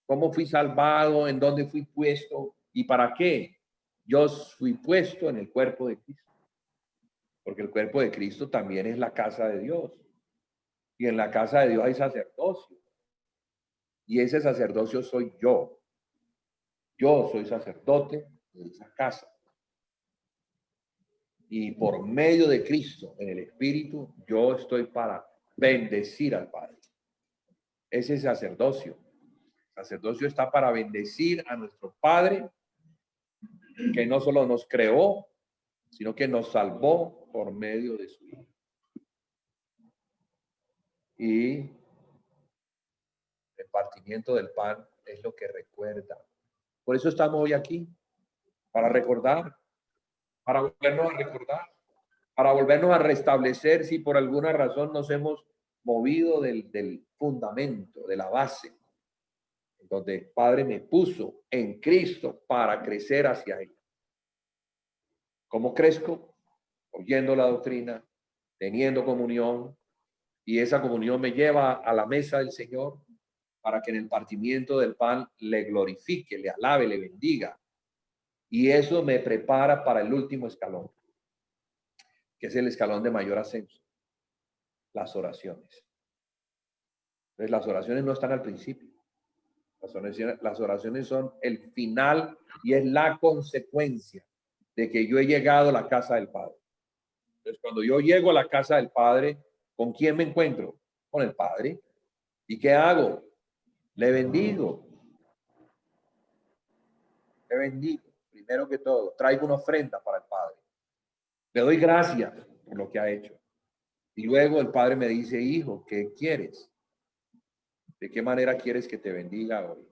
¿Cómo fui salvado? ¿En dónde fui puesto? ¿Y para qué? Yo fui puesto en el cuerpo de Cristo. Porque el cuerpo de Cristo también es la casa de Dios. Y en la casa de Dios hay sacerdocio. Y ese sacerdocio soy yo. Yo soy sacerdote de esa casa. Y por medio de Cristo, en el Espíritu, yo estoy para bendecir al Padre. Ese sacerdocio. El sacerdocio está para bendecir a nuestro Padre, que no solo nos creó, sino que nos salvó por medio de su Hijo. Y el partimiento del pan es lo que recuerda. Por eso estamos hoy aquí, para recordar, para volvernos a recordar, para volvernos a restablecer si por alguna razón nos hemos movido del fundamento, de la base, donde el Padre me puso en Cristo para crecer hacia Él. ¿Cómo crezco? Oyendo la doctrina, teniendo comunión, y esa comunión me lleva a la mesa del Señor para que en el partimiento del pan le glorifique, le alabe, le bendiga. Y eso me prepara para el último escalón, que es el escalón de mayor ascenso, las oraciones. Entonces, las oraciones no están al principio. Las oraciones son el final y es la consecuencia de que yo he llegado a la casa del Padre. Entonces, cuando yo llego a la casa del Padre, ¿con quién me encuentro? Con el Padre. ¿Y qué hago? Le bendigo. Le bendigo. Primero que todo, traigo una ofrenda para el Padre. Le doy gracias por lo que ha hecho. Y luego el Padre me dice, hijo, ¿qué quieres? ¿De qué manera quieres que te bendiga hoy?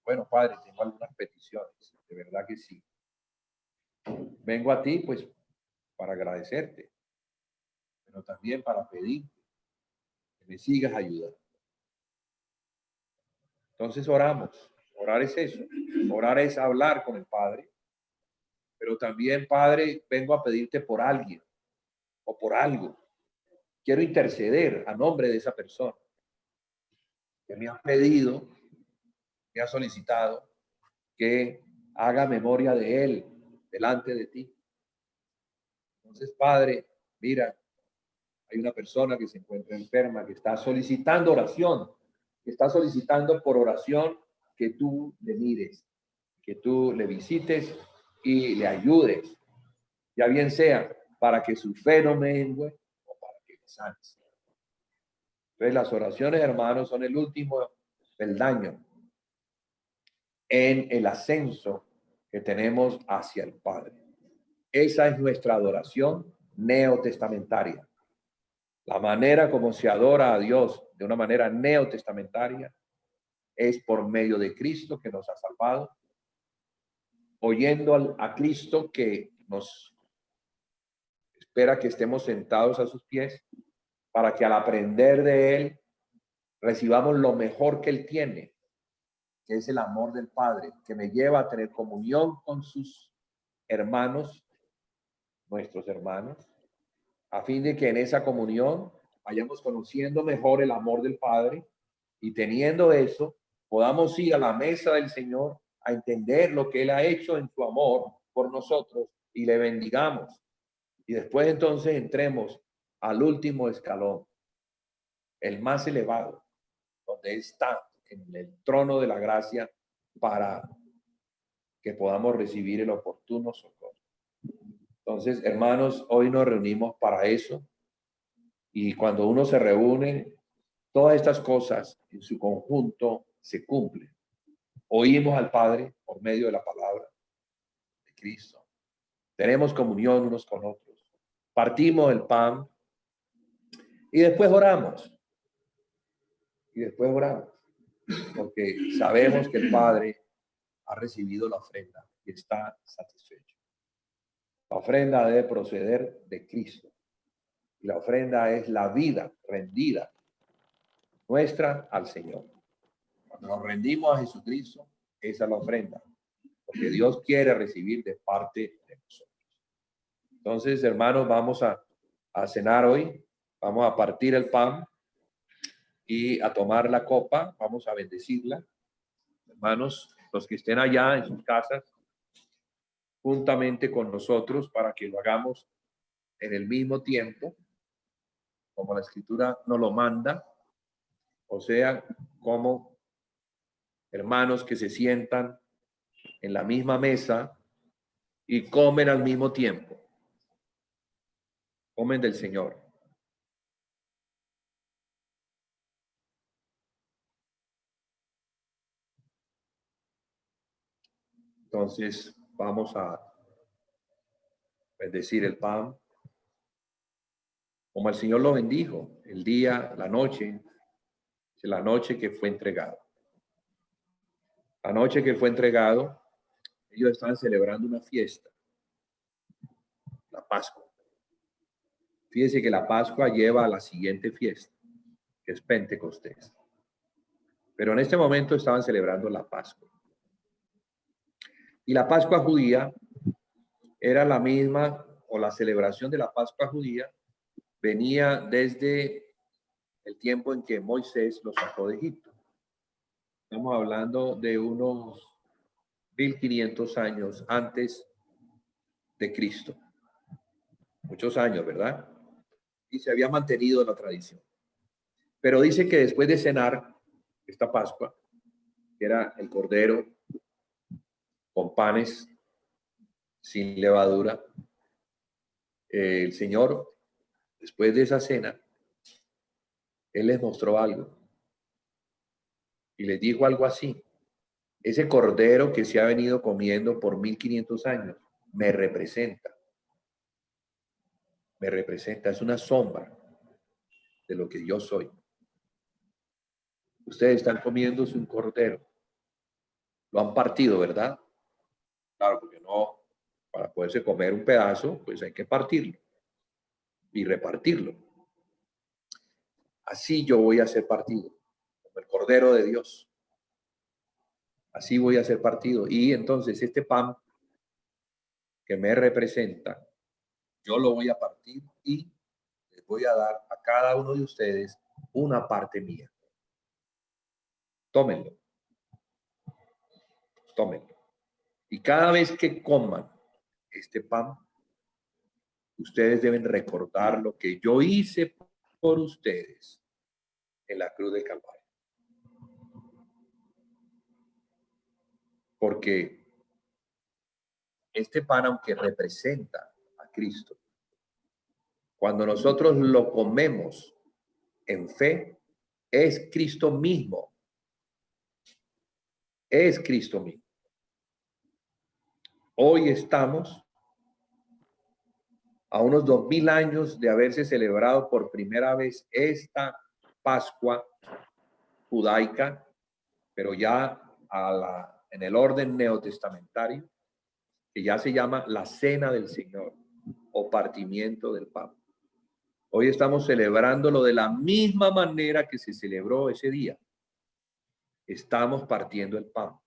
Bueno, Padre, tengo algunas peticiones. De verdad que sí. Vengo a ti, pues, para agradecerte, pero también para pedir que me sigas ayudando. Entonces oramos. Orar es eso. Orar es hablar con el Padre. Pero también, Padre, vengo a pedirte por alguien o por algo. Quiero interceder a nombre de esa persona que me ha pedido, me ha solicitado que haga memoria de él delante de ti. Entonces, Padre, mira, hay una persona que se encuentra enferma, que está solicitando oración, que está solicitando por oración que tú le mires, que tú le visites y le ayudes, ya bien sea para que su fe no mengue o para que le sanes. Entonces, las oraciones, hermanos, son el último peldaño en el ascenso que tenemos hacia el Padre. Esa es nuestra adoración neotestamentaria. La manera como se adora a Dios de una manera neotestamentaria es por medio de Cristo que nos ha salvado, oyendo a Cristo que nos espera que estemos sentados a sus pies para que al aprender de Él recibamos lo mejor que Él tiene, que es el amor del Padre, que me lleva a tener comunión con sus hermanos, nuestros hermanos, a fin de que en esa comunión vayamos conociendo mejor el amor del Padre y teniendo eso, podamos ir a la mesa del Señor a entender lo que Él ha hecho en su amor por nosotros y le bendigamos. Y después entonces entremos al último escalón, el más elevado, donde está en el trono de la gracia para que podamos recibir el oportuno socorro. Entonces, hermanos, hoy nos reunimos para eso. Y cuando uno se reúne, todas estas cosas en su conjunto se cumplen. Oímos al Padre por medio de la palabra de Cristo. Tenemos comunión unos con otros. Partimos el pan y después oramos. Y después oramos. Porque sabemos que el Padre ha recibido la ofrenda y está satisfecho. La ofrenda debe proceder de Cristo. Y la ofrenda es la vida rendida nuestra al Señor. Cuando nos rendimos a Jesucristo, esa es la ofrenda, porque Dios quiere recibir de parte de nosotros. Entonces, hermanos, vamos a cenar hoy, vamos a partir el pan y a tomar la copa, vamos a bendecirla. Hermanos, los que estén allá en sus casas, juntamente con nosotros, para que lo hagamos en el mismo tiempo, como la Escritura nos lo manda, o sea, como hermanos que se sientan en la misma mesa y comen al mismo tiempo. Comen del Señor. Entonces, vamos a bendecir el pan, como el Señor lo bendijo, el día, la noche que fue entregado. La noche que fue entregado, ellos estaban celebrando una fiesta, la Pascua. Fíjense que la Pascua lleva a la siguiente fiesta, que es Pentecostés. Pero en este momento estaban celebrando la Pascua. Y la Pascua judía era la misma, o la celebración de la Pascua judía venía desde el tiempo en que Moisés los sacó de Egipto. Estamos hablando de unos 1500 años antes de Cristo. Muchos años, ¿verdad? Y se había mantenido la tradición. Pero dice que después de cenar esta Pascua, que era el cordero con panes sin levadura, el Señor, después de esa cena, Él les mostró algo y les dijo algo así: ese cordero que se ha venido comiendo por 1500 años me representa, es una sombra de lo que yo soy. Ustedes están comiéndose un cordero, lo han partido, ¿verdad? Claro, porque no, para poderse comer un pedazo, pues hay que partirlo y repartirlo. Así yo voy a ser partido, como el Cordero de Dios. Así voy a ser partido. Y entonces este pan que me representa, yo lo voy a partir y les voy a dar a cada uno de ustedes una parte mía. Tómenlo. Tómenlo. Y cada vez que coman este pan, ustedes deben recordar lo que yo hice por ustedes en la cruz del Calvario. Porque este pan, aunque representa a Cristo, cuando nosotros lo comemos en fe, es Cristo mismo. Es Cristo mismo. Hoy estamos a unos 2000 años de haberse celebrado por primera vez esta Pascua judaica, pero ya en el orden neotestamentario, que ya se llama la Cena del Señor o partimiento del pan. Hoy estamos celebrándolo de la misma manera que se celebró ese día. Estamos partiendo el pan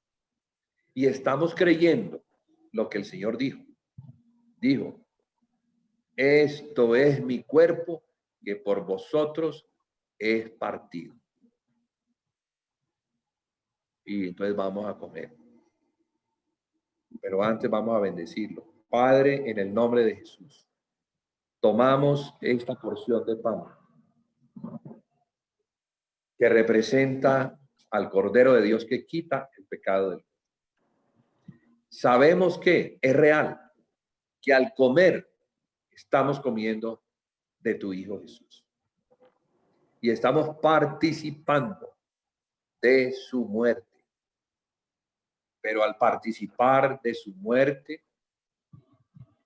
y estamos creyendo lo que el Señor dijo. Dijo: esto es mi cuerpo que por vosotros es partido. Y entonces vamos a comer. Pero antes vamos a bendecirlo. Padre, en el nombre de Jesús, tomamos esta porción de pan que representa al Cordero de Dios que quita el pecado del mundo. Sabemos que es real, que al comer estamos comiendo de tu Hijo Jesús. Y estamos participando de su muerte. Pero al participar de su muerte,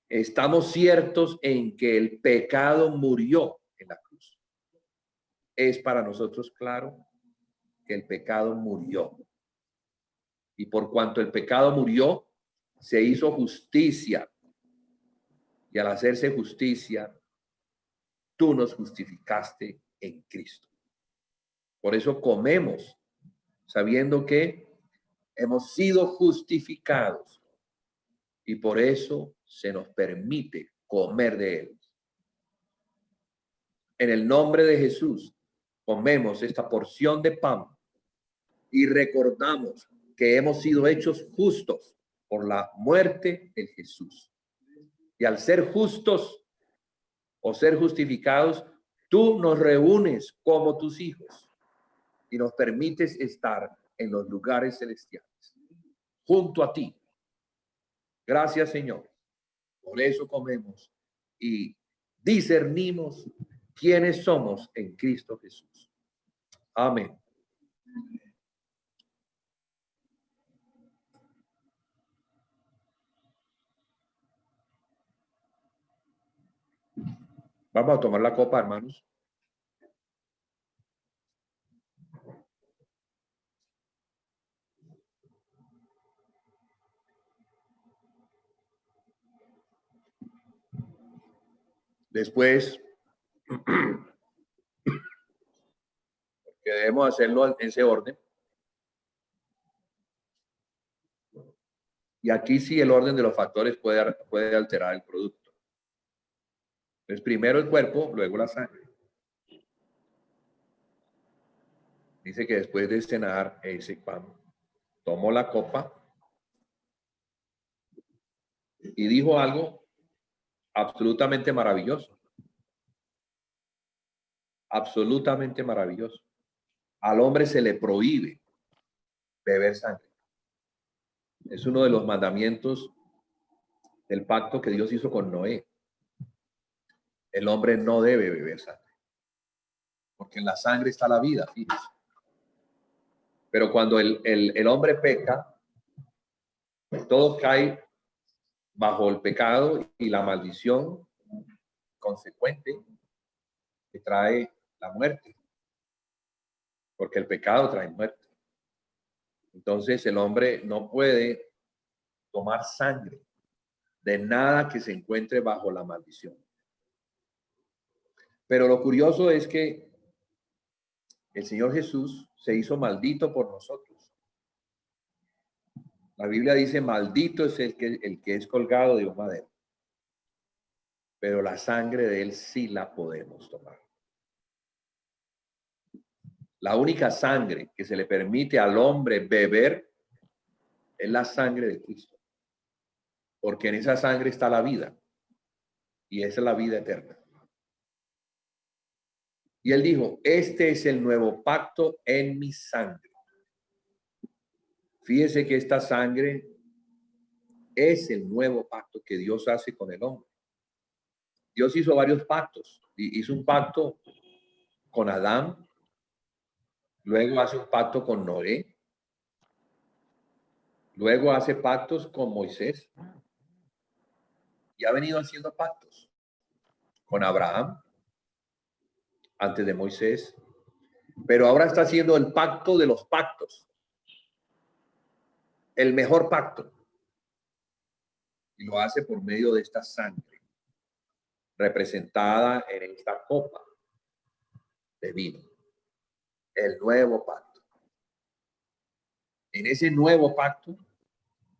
estamos ciertos en que el pecado murió en la cruz. Es para nosotros claro que el pecado murió. Y por cuanto el pecado murió, se hizo justicia. Y al hacerse justicia, tú nos justificaste en Cristo. Por eso comemos, sabiendo que hemos sido justificados y por eso se nos permite comer de él. En el nombre de Jesús, comemos esta porción de pan y recordamos que hemos sido hechos justos por la muerte de Jesús. Y al ser justos o ser justificados, tú nos reúnes como tus hijos y nos permites estar en los lugares celestiales, junto a ti. Gracias, Señor. Por eso comemos y discernimos quiénes somos en Cristo Jesús. Amén. Vamos a tomar la copa, hermanos. Después, que debemos hacerlo en ese orden. Y aquí sí el orden de los factores puede alterar el producto. Entonces, primero el cuerpo, luego la sangre. Dice que después de cenar ese pan, tomó la copa y dijo algo absolutamente maravilloso. Absolutamente maravilloso. Al hombre se le prohíbe beber sangre. Es uno de los mandamientos del pacto que Dios hizo con Noé. El hombre no debe beber sangre, porque en la sangre está la vida, fíjense. Pero cuando el hombre peca, todo cae bajo el pecado y la maldición consecuente que trae la muerte, porque el pecado trae muerte. Entonces el hombre no puede tomar sangre de nada que se encuentre bajo la maldición. Pero lo curioso es que el Señor Jesús se hizo maldito por nosotros. La Biblia dice, maldito es el que es colgado de un madero. Pero la sangre de él sí la podemos tomar. La única sangre que se le permite al hombre beber es la sangre de Cristo. Porque en esa sangre está la vida. Y esa es la vida eterna. Y él dijo, este es el nuevo pacto en mi sangre. Fíjese que esta sangre es el nuevo pacto que Dios hace con el hombre. Dios hizo varios pactos. Hizo un pacto con Adán. Luego hace un pacto con Noé. Luego hace pactos con Moisés. Y ha venido haciendo pactos con Abraham, antes de Moisés. Pero ahora está haciendo el pacto de los pactos. El mejor pacto. Y lo hace por medio de esta sangre, representada en esta copa de vino. El nuevo pacto. En ese nuevo pacto,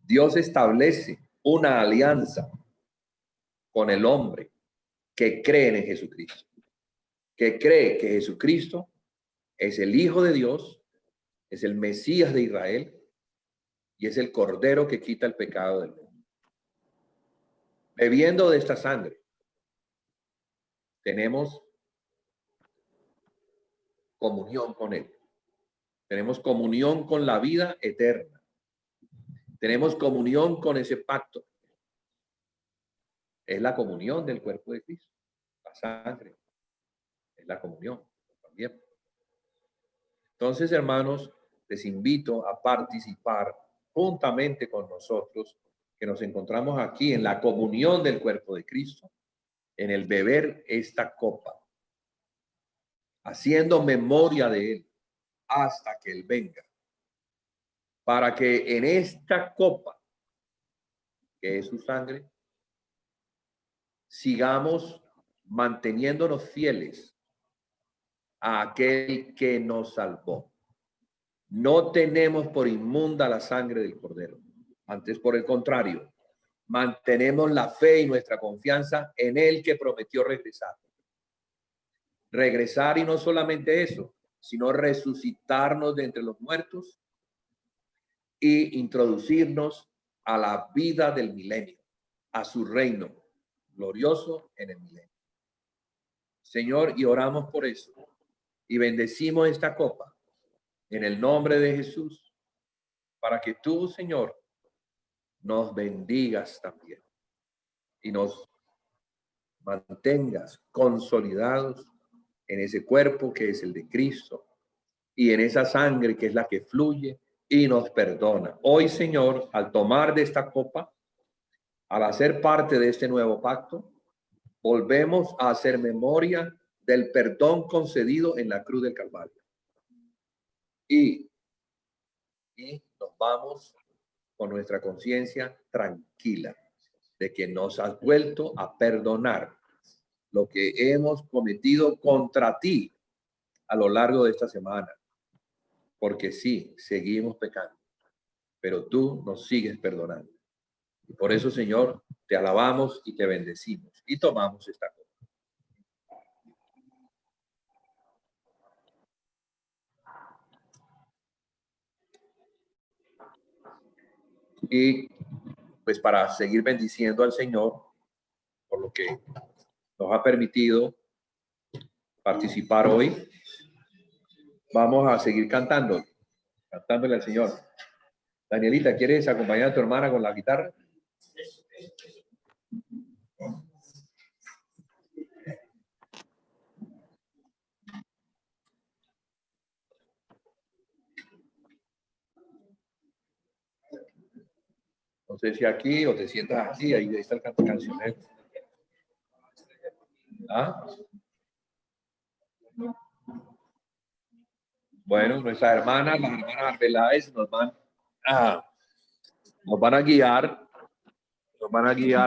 Dios establece una alianza con el hombre que cree en Jesucristo, que cree que Jesucristo es el Hijo de Dios, es el Mesías de Israel y es el Cordero que quita el pecado del mundo. Bebiendo de esta sangre, tenemos comunión con Él. Tenemos comunión con la vida eterna. Tenemos comunión con ese pacto. Es la comunión del cuerpo de Cristo. La sangre es la comunión también. Entonces, hermanos, les invito a participar juntamente con nosotros, que nos encontramos aquí en la comunión del cuerpo de Cristo, en el beber esta copa, haciendo memoria de Él hasta que Él venga, para que en esta copa, que es su sangre, sigamos manteniéndonos fieles a aquel que nos salvó. No tenemos por inmunda la sangre del Cordero. Antes, por el contrario, mantenemos la fe y nuestra confianza en el que prometió regresar. Regresar, y no solamente eso, sino resucitarnos de entre los muertos y introducirnos a la vida del milenio, a su reino glorioso en el milenio. Señor, y oramos por eso y bendecimos esta copa en el nombre de Jesús, para que tú, Señor, nos bendigas también y nos mantengas consolidados en ese cuerpo que es el de Cristo y en esa sangre que es la que fluye y nos perdona. Hoy, Señor, al tomar de esta copa, al hacer parte de este nuevo pacto, volvemos a hacer memoria del perdón concedido en la cruz del Calvario. Y nos vamos con nuestra conciencia tranquila de que nos has vuelto a perdonar lo que hemos cometido contra ti a lo largo de esta semana. Porque sí, seguimos pecando, pero tú nos sigues perdonando. Y por eso, Señor, te alabamos y te bendecimos. Y tomamos esta copa. Y pues para seguir bendiciendo al Señor por lo que nos ha permitido participar hoy, vamos a seguir cantándole al Señor. Danielita, ¿quieres acompañar a tu hermana con la guitarra? No sé si aquí o te sientas aquí, ahí está el canto cancionero. ¿Ah? Bueno, nuestras hermanas, las hermanas Arbeláez, nos van a guiar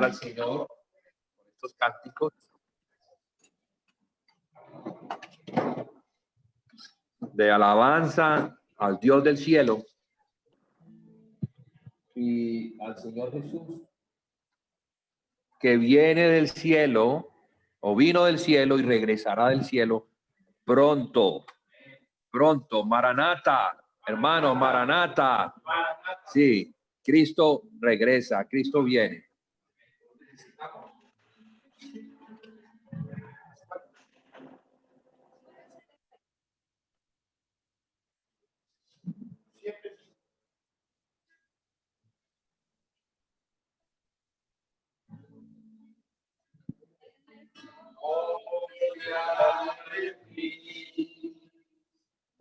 al Señor con estos cánticos de alabanza al Dios del cielo y al Señor Jesús, que viene del cielo o vino del cielo y regresará del cielo pronto. Pronto, Maranata, hermano, Maranata. Sí, Cristo regresa, Cristo viene.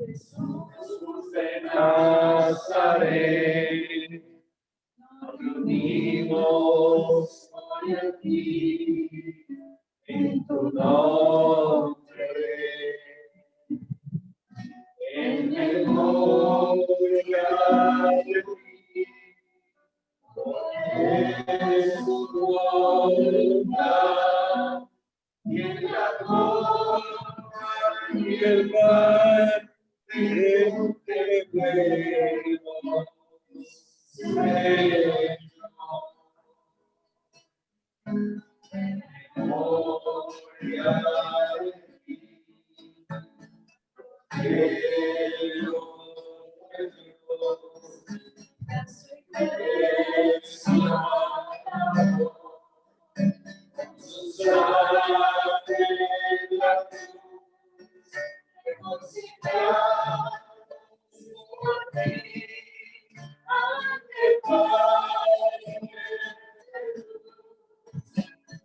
Jesús de Nazaret, nos reunimos hoy aquí en tu nombre, en memoria de ti, es tu voluntad, y en la copa y el pan te vemos, Señor. Memoria de ti,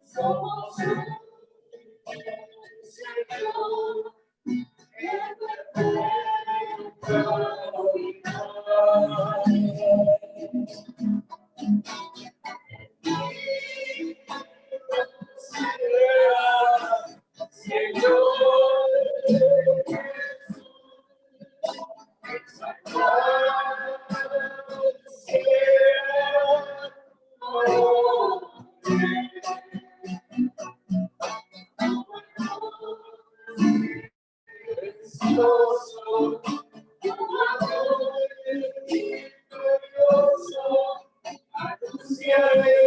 somos un Señor, que victorioso, tu amor victorioso, anunciaremos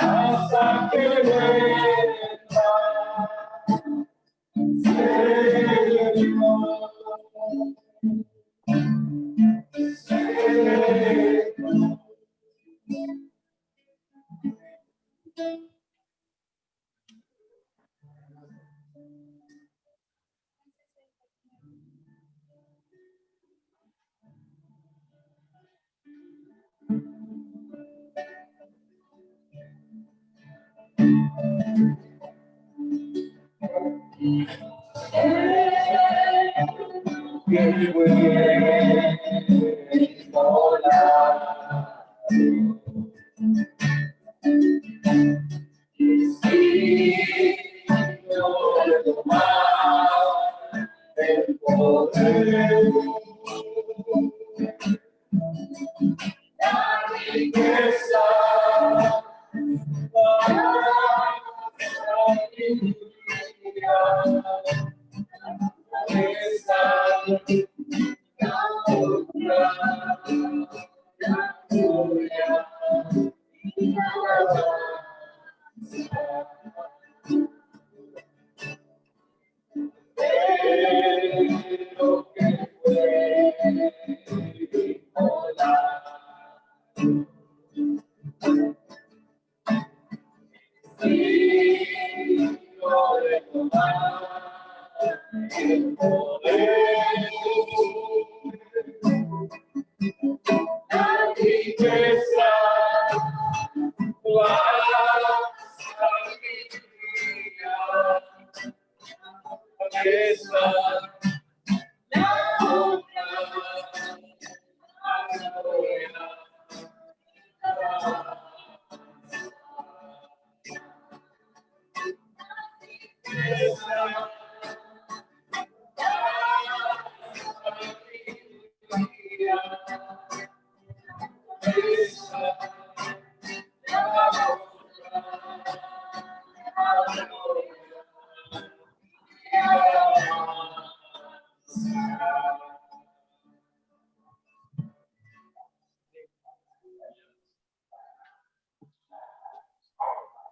hasta que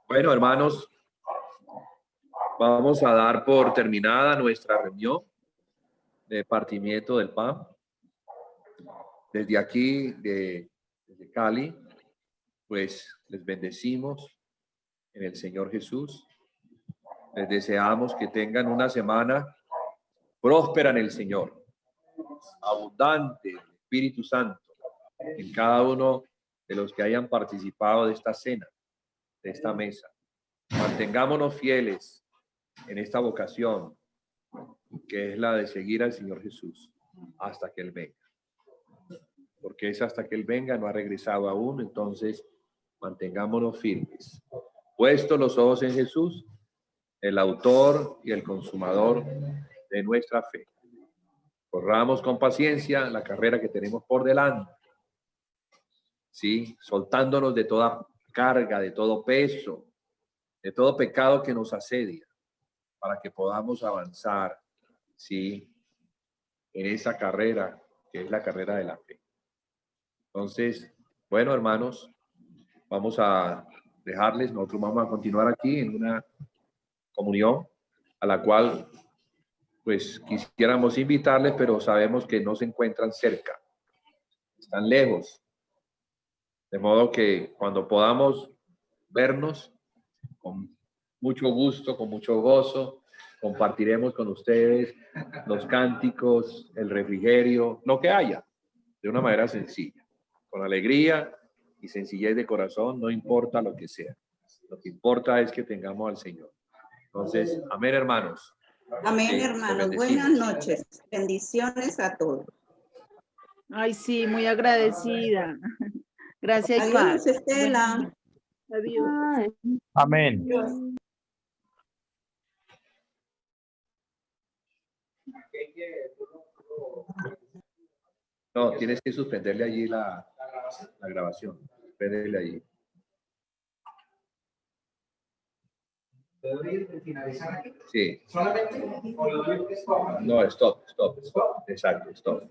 Bueno, hermanos, vamos a dar por terminada nuestra reunión de partimiento del pan. Desde aquí, desde Cali, pues les bendecimos en el Señor Jesús. Les deseamos que tengan una semana próspera en el Señor, abundante el Espíritu Santo en cada uno de los que hayan participado de esta cena, de esta mesa. Mantengámonos fieles en esta vocación, que es la de seguir al Señor Jesús hasta que Él venga. Porque es hasta que Él venga, no ha regresado aún, entonces mantengámonos firmes. Puestos los ojos en Jesús, el autor y el consumador de nuestra fe. Corramos con paciencia la carrera que tenemos por delante. Sí, soltándonos de toda carga, de todo peso, de todo pecado que nos asedia, para que podamos avanzar, sí, en esa carrera que es la carrera de la fe. Entonces, bueno, hermanos, vamos a dejarles, nosotros vamos a continuar aquí en una comunión a la cual pues quisiéramos invitarles, pero sabemos que no se encuentran cerca, están lejos. De modo que cuando podamos vernos, con mucho gusto, con mucho gozo, compartiremos con ustedes los cánticos, el refrigerio, lo que haya, de una manera sencilla, con alegría y sencillez de corazón, no importa lo que sea. Lo que importa es que tengamos al Señor. Entonces, amén, hermanos. Amén, hermanos. Buenas noches. Bendiciones a todos. Ay, sí, muy agradecida. Gracias y Adiós, paz. Estela. Adiós. Amén. No, tienes que suspenderle allí la grabación. Suspenderle allí. ¿Puedo ir finalizar aquí? Sí. ¿Solamente? ¿O lo doy stop? No, stop. Exacto, stop.